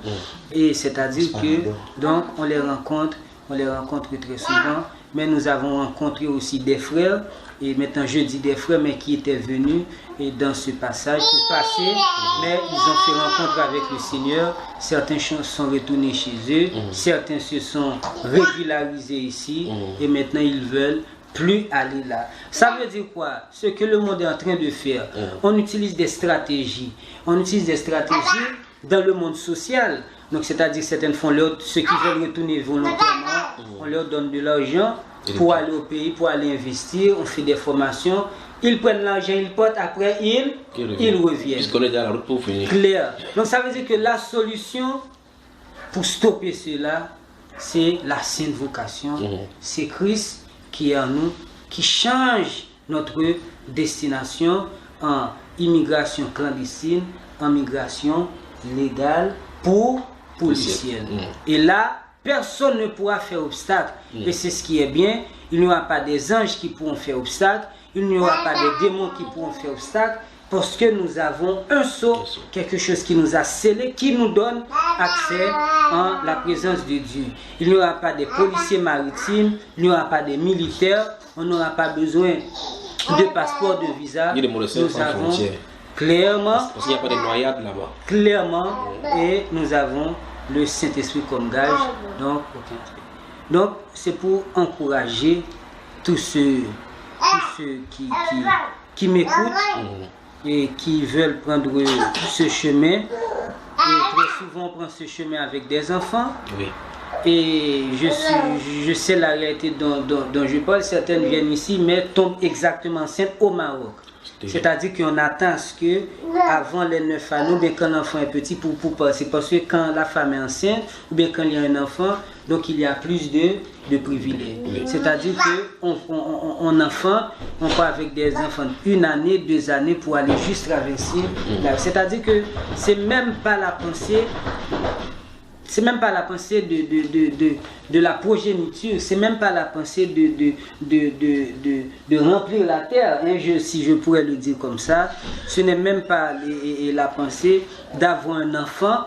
Et c'est-à-dire que, donc, on les rencontre très souvent, mais nous avons rencontré aussi des frères, et maintenant je dis des frères, mais qui étaient venus et dans ce passage pour passer, mais ils ont fait rencontre avec le Seigneur. Certains sont retournés chez eux, certains se sont régularisés ici, et maintenant ils veulent plus aller là. Ça veut dire quoi? Ce que le monde est en train de faire, on utilise des stratégies. On utilise des stratégies dans le monde social. Donc c'est-à-dire certaines font ceux qui veulent retourner volontairement, on leur donne de l'argent pour aller au pays, pour aller investir, on fait des formations. Ils prennent l'argent, ils portent, après ils reviennent. Puisqu'on est dans la route pour finir. Clair. Donc ça veut dire que la solution pour stopper cela, c'est la sainte vocation. C'est Christ qui est en nous, qui change notre destination en immigration clandestine, en migration légale pour le ciel. Et là, personne ne pourra faire obstacle. Et c'est ce qui est bien. Il n'y aura pas des anges qui pourront faire obstacle. Il n'y aura pas des démons qui pourront faire obstacle. Parce que nous avons un sceau, quelque chose qui nous a scellé, qui nous donne accès en la présence de Dieu. Il n'y aura pas des policiers maritimes, il n'y aura pas des militaires, on n'aura pas besoin de passeport, de visa. Nous avons clairement, parce qu'il n'y a pas de noyade là-bas. Clairement, et nous avons le Saint-Esprit comme gage. Donc c'est pour encourager tous ceux qui m'écoutent et qui veulent prendre ce chemin. Et très souvent on prend ce chemin avec des enfants. Et je sais la réalité dont je parle. Certaines viennent ici mais tombent exactement enceintes au Maroc. C'est-à-dire qu'on attend à ce que, avant les 9 années, ou bien quand l'enfant est petit, pour passer. Parce que quand la femme est enceinte, ou bien quand il y a un enfant, donc il y a plus de privilèges. C'est-à-dire qu'on enfant, on part avec des enfants 1 année, 2 années pour aller juste traverser. C'est-à-dire que c'est même pas la pensée. C'est même pas la pensée de la progéniture, c'est même pas la pensée de remplir la terre, hein, si je pourrais le dire comme ça. Ce n'est même pas la pensée d'avoir un enfant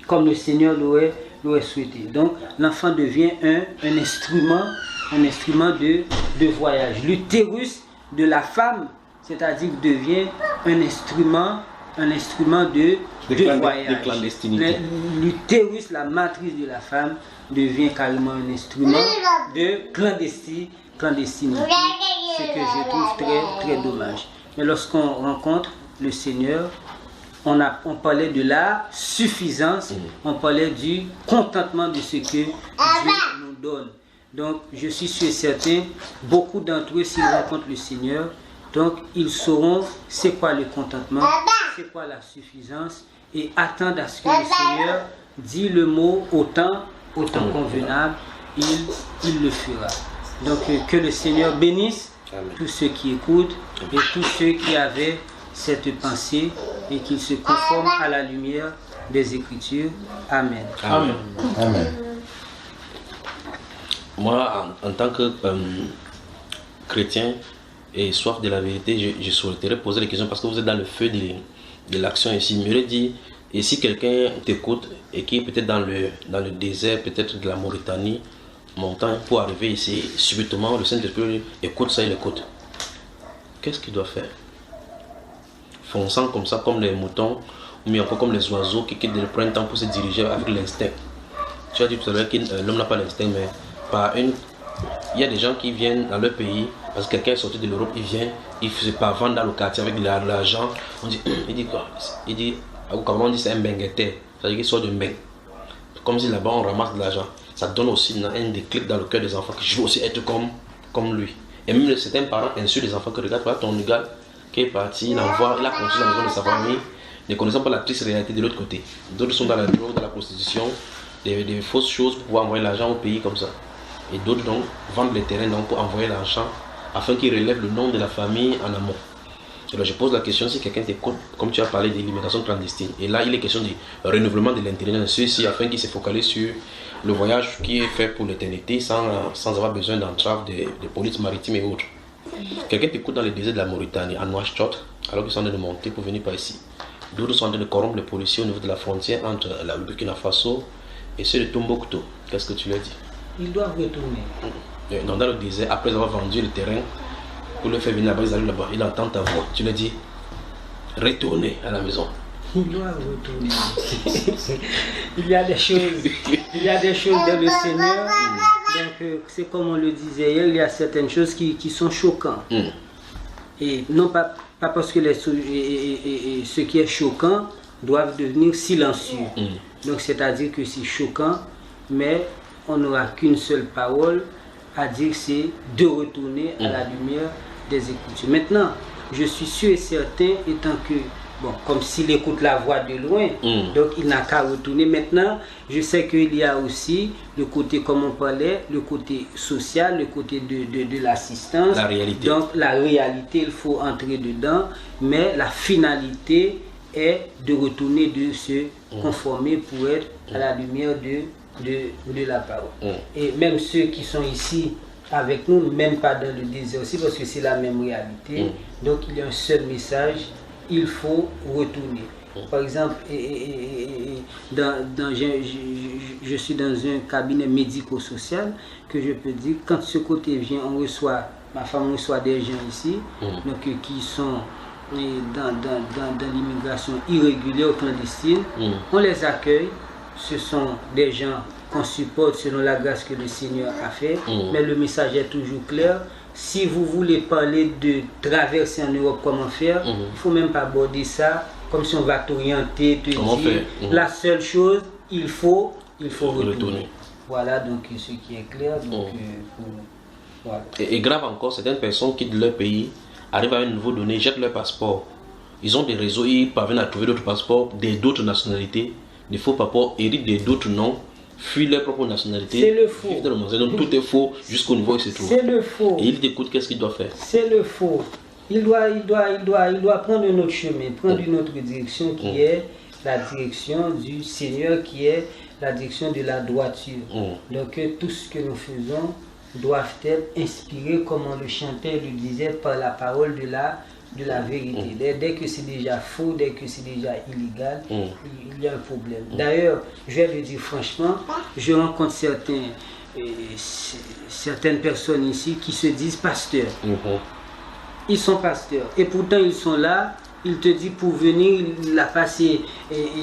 comme le Seigneur l'aurait souhaité. Donc l'enfant devient un instrument de voyage. L'utérus de la femme, c'est-à-dire devient un instrument de voyage. De clandestinité. L'utérus, la matrice de la femme, devient carrément un instrument de clandestinité, ce que je trouve très, très dommage. Mais lorsqu'on rencontre le Seigneur, on parlait de la suffisance, on parlait du contentement de ce que Dieu nous donne. Donc je suis sûr et certain, beaucoup d'entre eux, s'ils rencontrent le Seigneur, donc ils sauront c'est quoi le contentement, c'est quoi la suffisance, et attendent à ce que le Seigneur dit le mot autant convenable, il le fera. Donc que le Seigneur bénisse tous ceux qui écoutent et tous ceux qui avaient cette pensée et qui se conforment à la lumière des Écritures. Amen. Amen. Amen. Moi, en tant que chrétien et soif de la vérité, je souhaiterais poser des questions parce que vous êtes dans le feu de l'action ici. Je me dis, et si quelqu'un t'écoute et qui est peut-être dans le désert, peut-être de la Mauritanie, montant pour arriver ici, subitement le Saint-Esprit écoute ça, il écoute. Qu'est-ce qu'il doit faire? Fonçant comme ça, comme les moutons, ou bien encore comme les oiseaux qui quittent le printemps pour se diriger avec l'instinct. Tu as dit tout à l'heure que l'homme n'a pas l'instinct, mais il y a des gens qui viennent dans leur pays, parce que quelqu'un est sorti de l'Europe, il vient, il se pas vendre dans le quartier avec de l'argent. Il dit quoi? Il dit, comment on dit, c'est un bengueté, c'est-à-dire qu'il sort de beng. Comme si là-bas on ramasse de l'argent. Ça donne aussi un déclic dans le cœur des enfants que je veux aussi être comme lui. Et même certains parents insultent les enfants que regarde pas ton gars qui est parti, il a construit la maison de sa famille, ne connaissant pas la triste réalité de l'autre côté. D'autres sont dans la drogue, dans la prostitution, des fausses choses pour pouvoir envoyer l'argent au pays comme ça. Et d'autres donc vendent les terrains donc, pour envoyer l'argent afin qu'ils relèvent le nom de la famille en amont. Alors je pose la question, si quelqu'un t'écoute, comme tu as parlé de l'immigration clandestine, et là il est question du renouvellement de l'intérieur de ceux-ci afin qu'ils se focalisent sur le voyage qui est fait pour l'éternité sans avoir besoin d'entrave de police maritime et autres. Quelqu'un t'écoute dans le désert de la Mauritanie, à Nouakchott, alors qu'ils sont en train de monter pour venir par ici. D'autres sont en train de corrompre les policiers au niveau de la frontière entre le Burkina Faso et ceux de Tombouctou. Qu'est-ce que tu leur dis? Ils doivent retourner. Donc dans le désert, après avoir vendu le terrain, pour le faire venir là-bas, ils arrivent là-bas, ils entendent ta voix. Tu leur dis, retournez à la maison. Ils doivent retourner. il y a des choses dans le Seigneur. Donc c'est comme on le disait hier, il y a certaines choses qui sont choquantes. Et non pas parce que ce qui est choquant doivent devenir silencieux. Donc c'est-à-dire que c'est choquant, mais on n'aura qu'une seule parole à dire, c'est de retourner à la lumière des Écritures. Maintenant, je suis sûr et certain, étant que, bon, comme s'il écoute la voix de loin, donc il n'a qu'à retourner. Maintenant, je sais qu'il y a aussi le côté, comme on parlait, le côté social, le côté de l'assistance. La réalité. Donc la réalité, il faut entrer dedans, mais la finalité est de retourner, de se conformer pour être à la lumière de la parole. Et même ceux qui sont ici avec nous, même pas dans le désert aussi, parce que c'est la même réalité. Donc il y a un seul message, il faut retourner. Par exemple, je suis dans un cabinet médico-social que je peux dire, quand ce côté vient, on reçoit, ma femme reçoit des gens ici, donc qui sont dans l'immigration irrégulière ou clandestine, on les accueille, ce sont des gens qu'on supporte selon la grâce que le Seigneur a fait, mais le message est toujours clair. Si vous voulez parler de traverser en Europe, comment faire, il ne faut même pas aborder ça comme si on va t'orienter, te dire la seule chose, il faut retourner. Voilà donc ce qui est clair. Donc, voilà. Et grave encore, certaines personnes quittent leur pays, arrivent à un niveau donné, jettent leur passeport. Ils ont des réseaux, ils parviennent à trouver d'autres passeports, d'autres nationalités, des faux passeports, héritent d'autres noms, fuient leur propre nationalité. C'est le faux. Donc tout est faux jusqu'au niveau où ils se trouvent. C'est le faux. Et ils t'écoutent, qu'est-ce qu'ils doivent faire? C'est le faux. Il doit prendre un autre chemin, prendre une autre direction qui est la direction du Seigneur, qui est la direction de la droiture. Donc tout ce que nous faisons doivent être inspirés, comme on le chantait, le disait, par la parole de la vérité. Dès que c'est déjà faux, dès que c'est déjà illégal, il y a un problème. D'ailleurs, je vais le dire franchement, je rencontre certaines personnes ici qui se disent pasteurs. Ils sont pasteurs et pourtant ils sont là, ils te disent pour venir la passer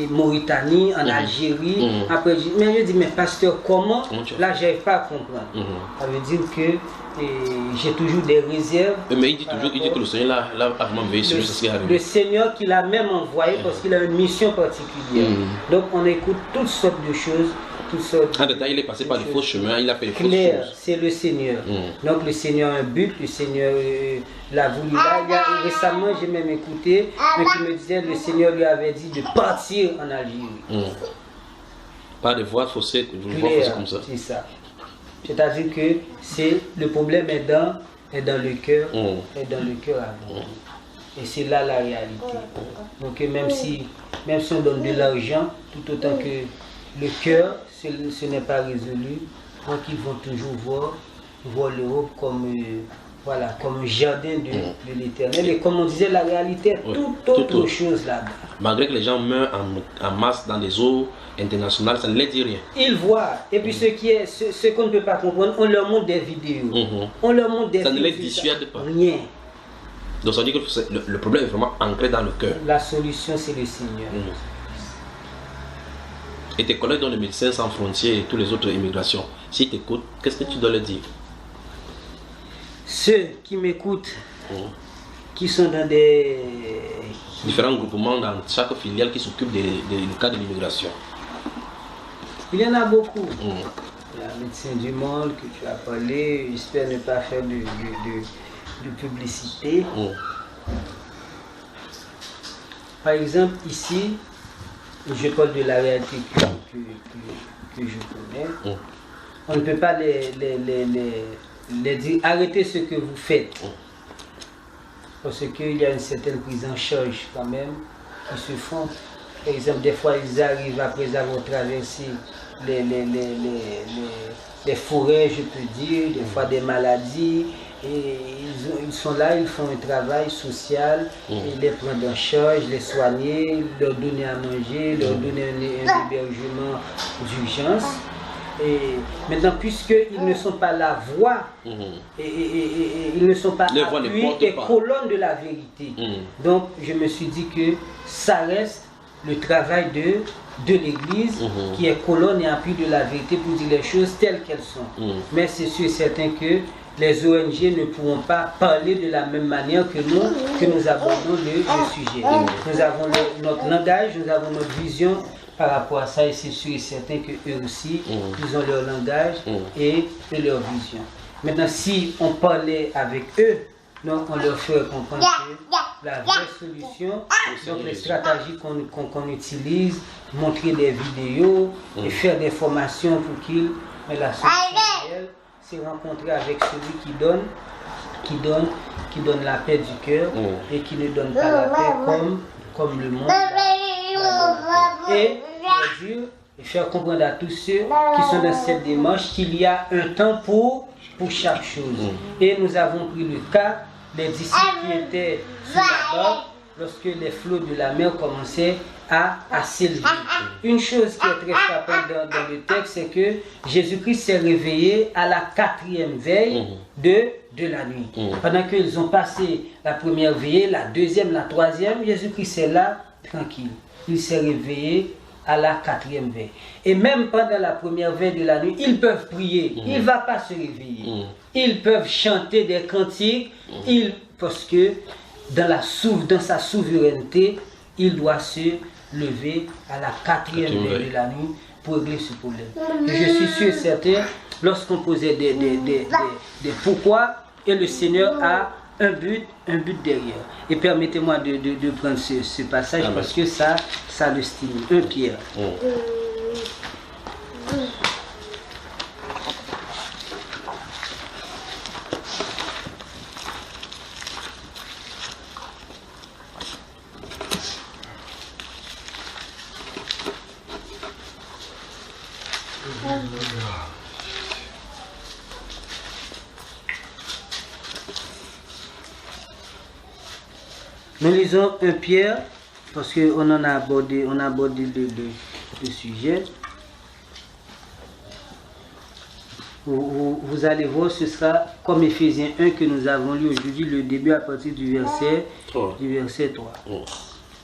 Mauritanie, en Algérie. Après, mais je dis, mais pasteur, comment? Là, je n'arrive pas à comprendre. Ça veut dire que j'ai toujours des réserves. Mais il dit toujours, il dit que le Seigneur l'a vraiment veillé sur ce qui arrive. Le Seigneur qui l'a même envoyé parce qu'il a une mission particulière. Donc on écoute toutes sortes de choses. En détail, il est passé par des faux chemins, il a fait des fausses choses. C'est le Seigneur. Donc le Seigneur a un but, le Seigneur l'a voulu là. Récemment, j'ai même écouté un qui me disait que le Seigneur lui avait dit de partir en Algérie. Pas de voix faussée, comme ça. C'est ça. C'est-à-dire que le problème est dans le cœur, avant. Et c'est là la réalité. Donc même si on donne de l'argent, tout autant que le cœur, ce n'est pas résolu, donc ils vont toujours voir l'Europe comme un jardin de l'Éternel. Et comme on disait, la réalité est tout autre chose là-bas. Malgré que les gens meurent en masse dans des eaux internationales, ça ne les dit rien. Ils voient. Et puis ce qu'on ne peut pas comprendre, on leur montre des vidéos. On leur montre des ça ne les dissuade pas. Rien. Donc ça veut dire que le problème est vraiment ancré dans le cœur. La solution, c'est le Seigneur. Et tes collègues dans les Médecins Sans Frontières et toutes les autres immigrations, s'ils t'écoutent, qu'est-ce que tu dois leur dire? Ceux qui m'écoutent, qui sont dans des différents groupements dans chaque filiale qui s'occupe du cas de l'immigration. Il y en a beaucoup. La Médecins du Monde que tu as parlé, j'espère ne pas faire de publicité. Par exemple, ici, je parle de la réalité que je connais. On ne peut pas les dire arrêtez ce que vous faites. parce qu'il y a une certaine prise en charge quand même qui se font. Par exemple, des fois, ils arrivent après avoir traversé les forêts, je peux dire, des fois des maladies, et ils sont là, ils font un travail social, ils les prennent en charge, les soigner, leur donner à manger, leur donner un hébergement d'urgence. Et maintenant, puisqu'ils ne sont pas la voix, et ils ne sont pas appui et colonne de la vérité, donc je me suis dit que ça reste le travail de l'Église qui est colonne et appui de la vérité pour dire les choses telles qu'elles sont. Mais c'est sûr et certain que les ONG ne pourront pas parler de la même manière que nous abordons le sujet. Nous avons notre langage, nous avons notre vision par rapport à ça, et c'est sûr et certain qu'eux aussi, ils ont leur langage et leur vision. Maintenant, si on parlait avec eux, donc on leur ferait comprendre que la vraie solution, donc les stratégies qu'on utilise, montrer des vidéos et faire des formations pour qu'ils, mais la solution réelle, c'est rencontrer avec celui qui donne la paix du cœur et qui ne donne pas la paix comme le monde. Et faire comprendre à tous ceux qui sont dans cette démarche qu'il y a un temps pour chaque chose. Et nous avons pris le cas des disciples qui étaient sur la barque lorsque les flots de la mer commençaient à s'élever. Une chose qui est très frappante dans le texte, c'est que Jésus-Christ s'est réveillé à la 4e veille de la nuit. Pendant qu'ils ont passé la première veillée, la deuxième, la troisième, Jésus-Christ est là, tranquille. Il s'est réveillé à la 4e veille. Et même pendant la première veille de la nuit, ils peuvent prier. Il ne va pas se réveiller. Ils peuvent chanter des cantiques. Parce que dans sa souveraineté, il doit se lever à la 4e veille de la nuit pour régler ce problème. Et je suis sûr et certain, lorsqu'on posait des pourquoi, et le Seigneur a un but derrière. Et permettez-moi de prendre ce passage parce que ça le stimule. 1 Pierre. Nous lisons 1 Pierre, parce qu'on a abordé le sujet. Vous allez voir, ce sera comme Éphésiens 1 que nous avons lu aujourd'hui, le début à partir du verset 3.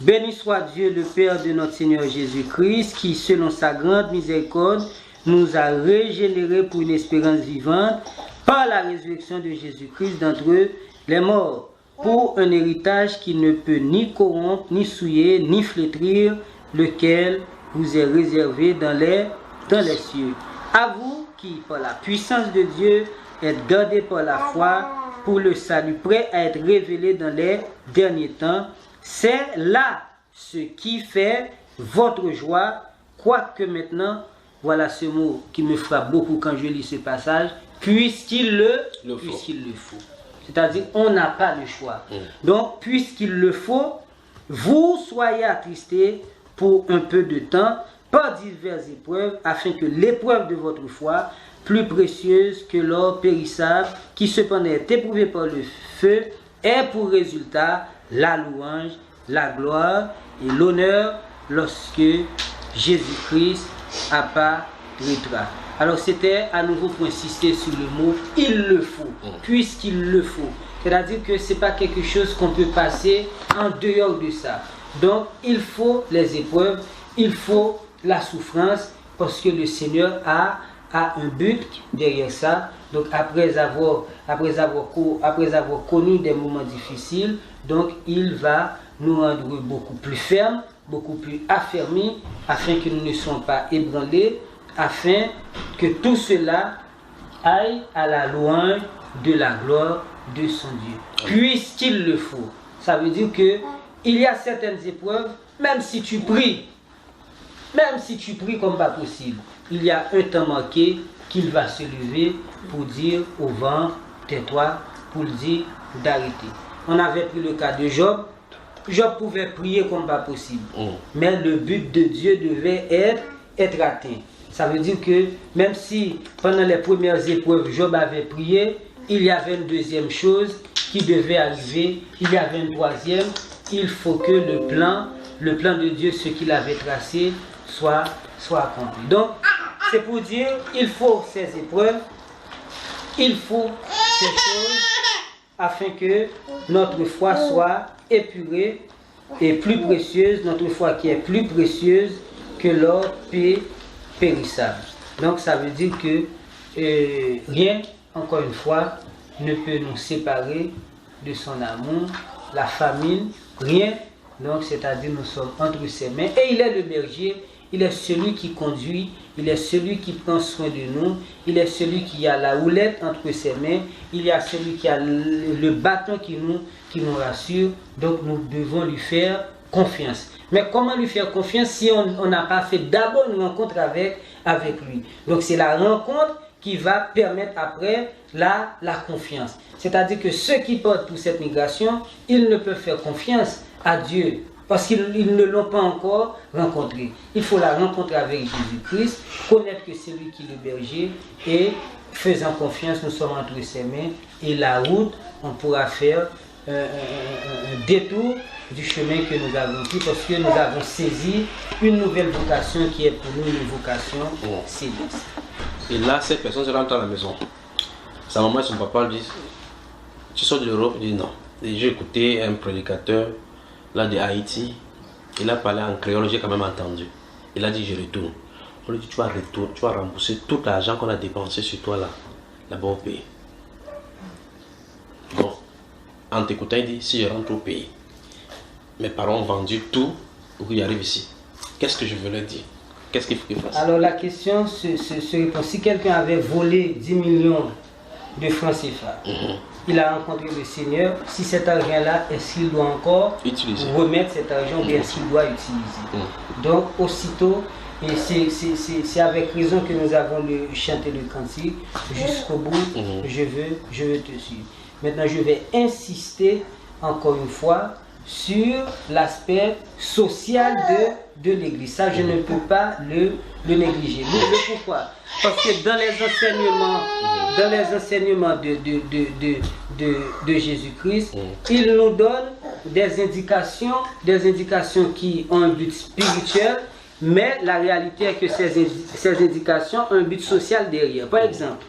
Béni soit Dieu, le Père de notre Seigneur Jésus-Christ, qui, selon sa grande miséricorde, nous a régénérés pour une espérance vivante par la résurrection de Jésus-Christ d'entre les morts, pour un héritage qui ne peut ni corrompre, ni souiller, ni flétrir, lequel vous est réservé dans les cieux. À vous qui, par la puissance de Dieu, êtes gardés par la foi pour le salut prêt à être révélé dans les derniers temps. C'est là ce qui fait votre joie, quoique maintenant, voilà ce mot qui me frappe beaucoup quand je lis ce passage, puisqu'il le faut. C'est-à-dire, on n'a pas le choix. Donc, puisqu'il le faut, vous soyez attristés pour un peu de temps par diverses épreuves, afin que l'épreuve de votre foi, plus précieuse que l'or périssable, qui cependant est éprouvé par le feu, ait pour résultat la louange, la gloire et l'honneur lorsque Jésus-Christ apparaîtra. Alors c'était à nouveau pour insister sur le mot « il le faut », puisqu'il le faut. C'est-à-dire que ce n'est pas quelque chose qu'on peut passer en dehors de ça. Donc il faut les épreuves, il faut la souffrance, parce que le Seigneur a un but derrière ça. Donc après avoir connu des moments difficiles, donc il va nous rendre beaucoup plus fermes, beaucoup plus affermis, afin que nous ne soyons pas ébranlés, afin que tout cela aille à la louange de la gloire de son Dieu. Puisqu'il le faut. Ça veut dire que il y a certaines épreuves, même si tu pries comme pas possible, il y a un temps marqué qu'il va se lever pour dire au vent, tais-toi, pour le dire d'arrêter. on avait pris le cas de Job. Job pouvait prier comme pas possible. Mais le but de Dieu devait être atteint. Ça veut dire que même si pendant les premières épreuves, Job avait prié, il y avait une deuxième chose qui devait arriver, il y avait une troisième. Il faut que le plan de Dieu, ce qu'il avait tracé, soit accompli. Donc, c'est pour dire, il faut ces épreuves, il faut ces choses, afin que notre foi soit épurée et plus précieuse, notre foi qui est plus précieuse que l'or périssable. Donc ça veut dire que rien, encore une fois, ne peut nous séparer de son amour, la famine, rien. Donc c'est-à-dire nous sommes entre ses mains et il est le berger, il est celui qui conduit, il est celui qui prend soin de nous, il est celui qui a la houlette entre ses mains, il y a celui qui a le bâton qui nous rassure. Donc nous devons lui faire confiance. Mais comment lui faire confiance si on n'a pas fait d'abord une rencontre avec lui? Donc c'est la rencontre qui va permettre après la confiance. C'est-à-dire que ceux qui partent pour cette migration, ils ne peuvent faire confiance à Dieu parce qu'ils ne l'ont pas encore rencontré. Il faut la rencontrer avec Jésus-Christ, connaître que c'est lui qui est le berger et faisant confiance, nous sommes entre ses mains et la route, on pourra faire un détour du chemin que nous avons pris parce que nous avons saisi une nouvelle vocation qui est pour nous une vocation céleste. Et là, cette personne se rentre à la maison. Sa maman et son papa lui disent, tu sors de l'Europe? Il dit non. Et j'ai écouté un prédicateur là de Haïti. Il a parlé en créole, j'ai quand même entendu. Il a dit je retourne. On lui dit tu vas retourner, tu vas rembourser tout l'argent qu'on a dépensé sur toi là-bas au pays. Bon, en t'écoutant, il dit si je rentre au pays, mes parents ont vendu tout pour qu'ils arrivent ici. Qu'est-ce que je veux leur dire? Qu'est-ce qu'il faut qu'ils fassent? Alors la question se répond. Si quelqu'un avait volé 10 millions de francs CFA, il a rencontré le Seigneur, si cet argent-là, est-ce qu'il doit encore remettre cet argent ou bien est-ce qu'il doit utiliser? Donc aussitôt, et c'est avec raison que nous avons chanté le cantique, jusqu'au bout, je veux te suivre. Maintenant je vais insister encore une fois sur l'aspect social de l'Église. Ça, je ne peux pas le négliger. Le pourquoi? Parce que dans les enseignements de Jésus-Christ, il nous donne des indications qui ont un but spirituel, mais la réalité est que ces indications ont un but social derrière. Par exemple,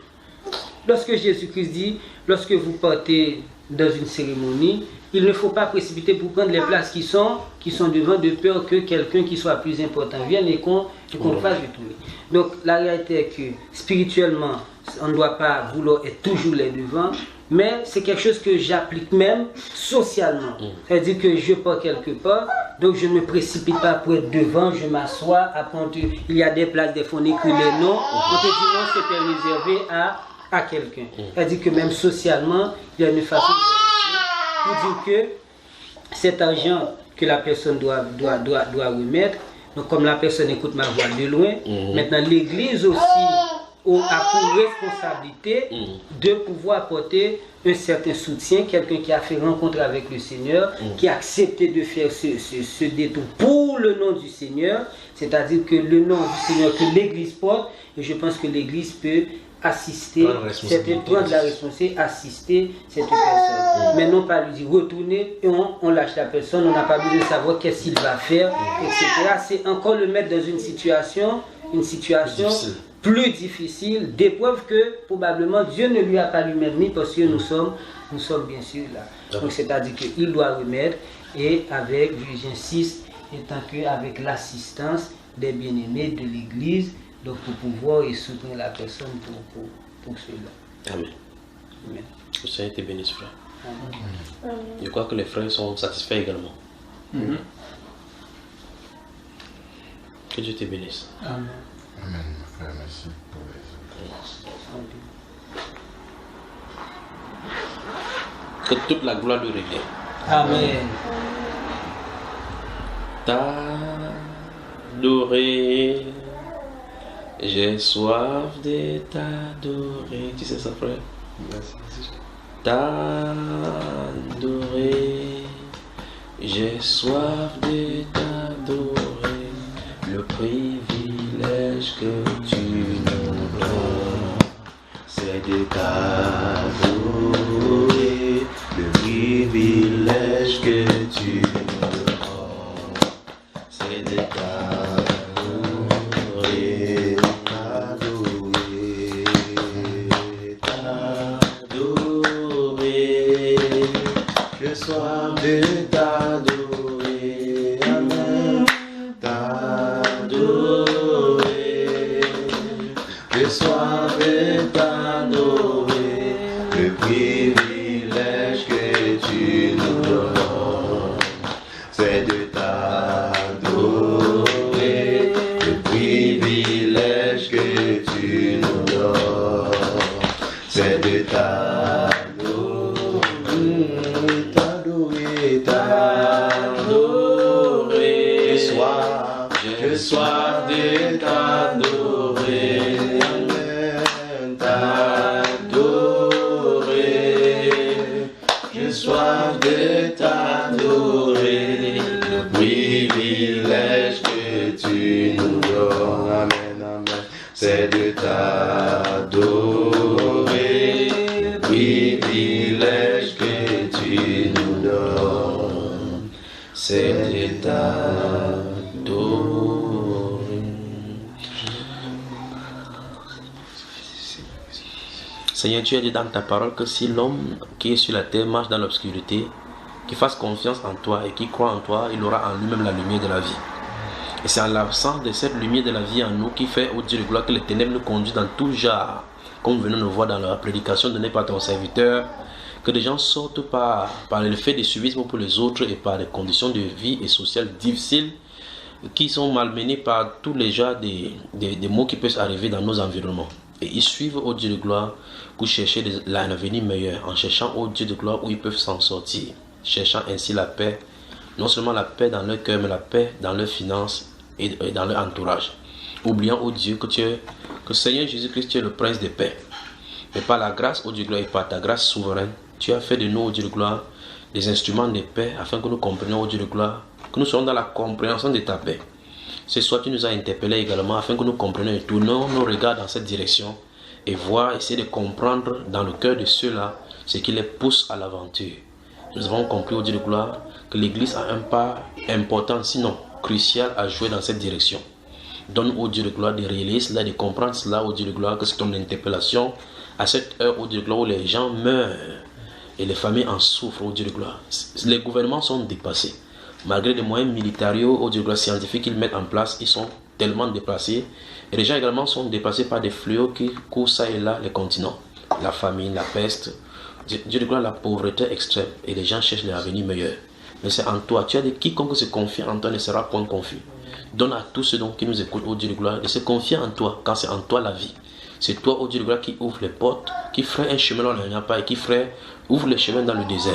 lorsque Jésus-Christ dit, lorsque vous partez dans une cérémonie, il ne faut pas précipiter pour prendre les places qui sont devant, de peur que quelqu'un qui soit plus important vienne et qu'on fasse du tourner. Donc la réalité est que spirituellement, on ne doit pas vouloir être toujours les devants, mais c'est quelque chose que j'applique même socialement. C'est-à-dire que je pars quelque part, donc je ne me précipite pas pour être devant, je m'assois, il y a des places, des fois on écrit les noms, on te dit non, c'était réservé à quelqu'un. C'est-à-dire que même socialement, il y a une façon de pour dire que cet argent que la personne doit remettre, donc comme la personne écoute ma voix de loin, maintenant l'Église aussi a pour responsabilité de pouvoir apporter un certain soutien, quelqu'un qui a fait rencontre avec le Seigneur, qui a accepté de faire ce détour pour le nom du Seigneur, c'est-à-dire que le nom du Seigneur que l'Église porte, et je pense que l'Église peut assister, prendre la responsabilité, assister cette personne. Mais non pas lui dire retourner et on lâche la personne, on n'a pas besoin de savoir qu'est-ce qu'il va faire, etc. C'est encore le mettre dans une situation plus difficile, d'épreuve que probablement Dieu ne lui a pas lui-même mis parce que nous sommes bien sûr là. Donc c'est-à-dire qu'il doit remettre et avec, j'insiste, étant qu'avec l'assistance des bien-aimés de l'Église, donc pour pouvoir et soutenir la personne pour cela. Amen. Amen. Que le Seigneur te bénisse, frère. Amen. Je crois que les frères sont satisfaits également. Que Dieu te bénisse. Amen. Amen, frère, merci pour les Que toute la gloire lui revienne. Amen. T'adorer. J'ai soif de t'adorer. Tu sais ça, frère? t'adorer, j'ai soif de t'adorer, le privilège que tu nous donnes, c'est de t'adorer, le privilège que tu nous donnes, c'est de t'adorer, j'ai soif de t'adorer, amen, t'adorer, j'ai soif de t'adorer, le privilège que tu nous donnes, c'est de t'adorer, le privilège que tu nous donnes, c'est de t'adorer. J'ai soif de t'adorer, amen, t'adorer, j'ai soif de t'adorer, le privilège que tu nous donnes, amen, amen, c'est de t'adorer, le privilège que tu nous donnes, c'est de t'adorer. Seigneur, tu as dit dans ta parole que si l'homme qui est sur la terre marche dans l'obscurité, qu'il fasse confiance en toi et qu'il croit en toi, il aura en lui-même la lumière de la vie. Et c'est en l'absence de cette lumière de la vie en nous qui fait, ô Dieu de gloire, que les ténèbres nous conduisent dans tout genre, comme nous venons de voir dans la prédication donnée par ton serviteur, que des gens sortent par le fait du suivisme pour les autres et par des conditions de vie et sociales difficiles qui sont malmenés par tous les genres des maux qui peuvent arriver dans nos environnements. Et ils suivent au Dieu de gloire pour chercher l'avenir meilleur, en cherchant au Dieu de gloire où ils peuvent s'en sortir, cherchant ainsi la paix, non seulement la paix dans leur cœur, mais la paix dans leurs finances et dans leur entourage. Oubliant au Dieu que Seigneur Jésus-Christ, tu es le prince de paix. Mais par la grâce, au Dieu de gloire, et par ta grâce souveraine, tu as fait de nous, au Dieu de gloire, des instruments de paix, afin que nous comprenions, au Dieu de gloire, que nous soyons dans la compréhension de ta paix. Ce soir, tu nous as interpellés également afin que nous comprenions et tournons nos regards dans cette direction et voir, essayer de comprendre dans le cœur de ceux-là ce qui les pousse à l'aventure. Nous avons compris, au Dieu de gloire, que l'Église a un pas important, sinon crucial, à jouer dans cette direction. Donne au Dieu de gloire de réaliser cela, de comprendre cela, au Dieu de gloire, que c'est ton interpellation à cette heure, au Dieu de gloire, où les gens meurent et les familles en souffrent, au Dieu de gloire. Les gouvernements sont dépassés. Malgré les moyens militaires, au Dieu de gloire, scientifiques qu'ils mettent en place, ils sont tellement dépassés. Et les gens également sont dépassés par des fléaux qui courent ça et là les continents. La famine, la peste, Dieu de gloire, la pauvreté extrême. Et les gens cherchent leur avenir meilleur. Mais c'est en toi. Tu as dit quiconque se confie en toi ne sera point confus. Donne à tous ceux qui nous écoutent, ô Dieu de gloire, de se confier en toi, quand c'est en toi la vie. C'est toi, ô Dieu de gloire, qui ouvre les portes, qui ferait un chemin là où il n'y en a pas et qui ouvre les chemins dans le désert.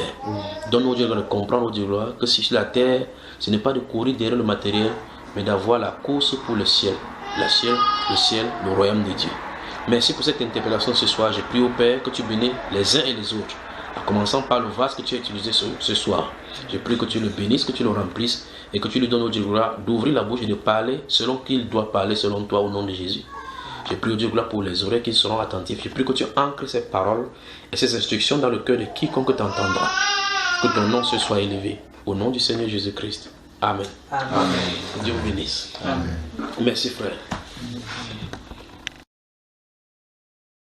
Donne au Dieu de gloire de comprendre, ô Dieu de gloire, que si sur la terre, ce n'est pas de courir derrière le matériel, mais d'avoir la course pour le ciel. Le ciel, le royaume de Dieu. Merci pour cette interpellation ce soir. Je prie au Père que tu bénisses les uns et les autres, en commençant par le vase que tu as utilisé ce soir. Je prie que tu le bénisses, que tu le remplisses et que tu lui donnes au Dieu de gloire d'ouvrir la bouche et de parler selon qu'il doit parler selon toi au nom de Jésus. Je prie au Dieu de gloire pour les oreilles qui seront attentives. Je prie que tu ancres ces paroles et ces instructions dans le cœur de quiconque t'entendra. Que ton nom se soit élevé. Au nom du Seigneur Jésus-Christ. Amen. Amen. Que Dieu vous bénisse. Amen. Merci frère.